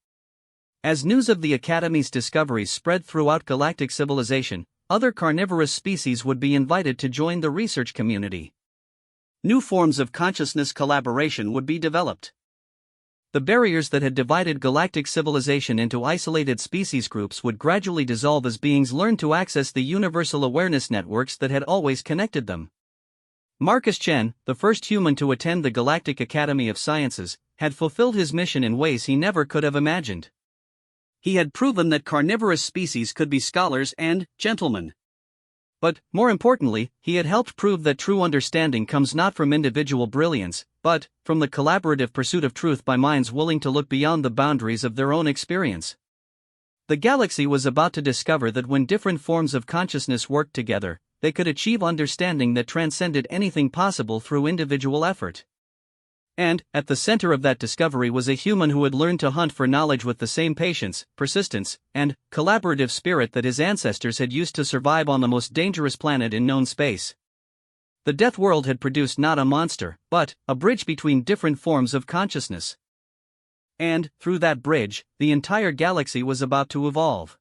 As news of the Academy's discoveries spread throughout galactic civilization, other carnivorous species would be invited to join the research community. New forms of consciousness collaboration would be developed. The barriers that had divided galactic civilization into isolated species groups would gradually dissolve as beings learned to access the universal awareness networks that had always connected them. Marcus Chen, the first human to attend the Galactic Academy of Sciences, had fulfilled his mission in ways he never could have imagined. He had proven that carnivorous species could be scholars and gentlemen. But, more importantly, he had helped prove that true understanding comes not from individual brilliance, but from the collaborative pursuit of truth by minds willing to look beyond the boundaries of their own experience. The galaxy was about to discover that when different forms of consciousness worked together, they could achieve understanding that transcended anything possible through individual effort. And, at the center of that discovery was a human who had learned to hunt for knowledge with the same patience, persistence, and collaborative spirit that his ancestors had used to survive on the most dangerous planet in known space. The Deathworld had produced not a monster, but a bridge between different forms of consciousness. And, through that bridge, the entire galaxy was about to evolve.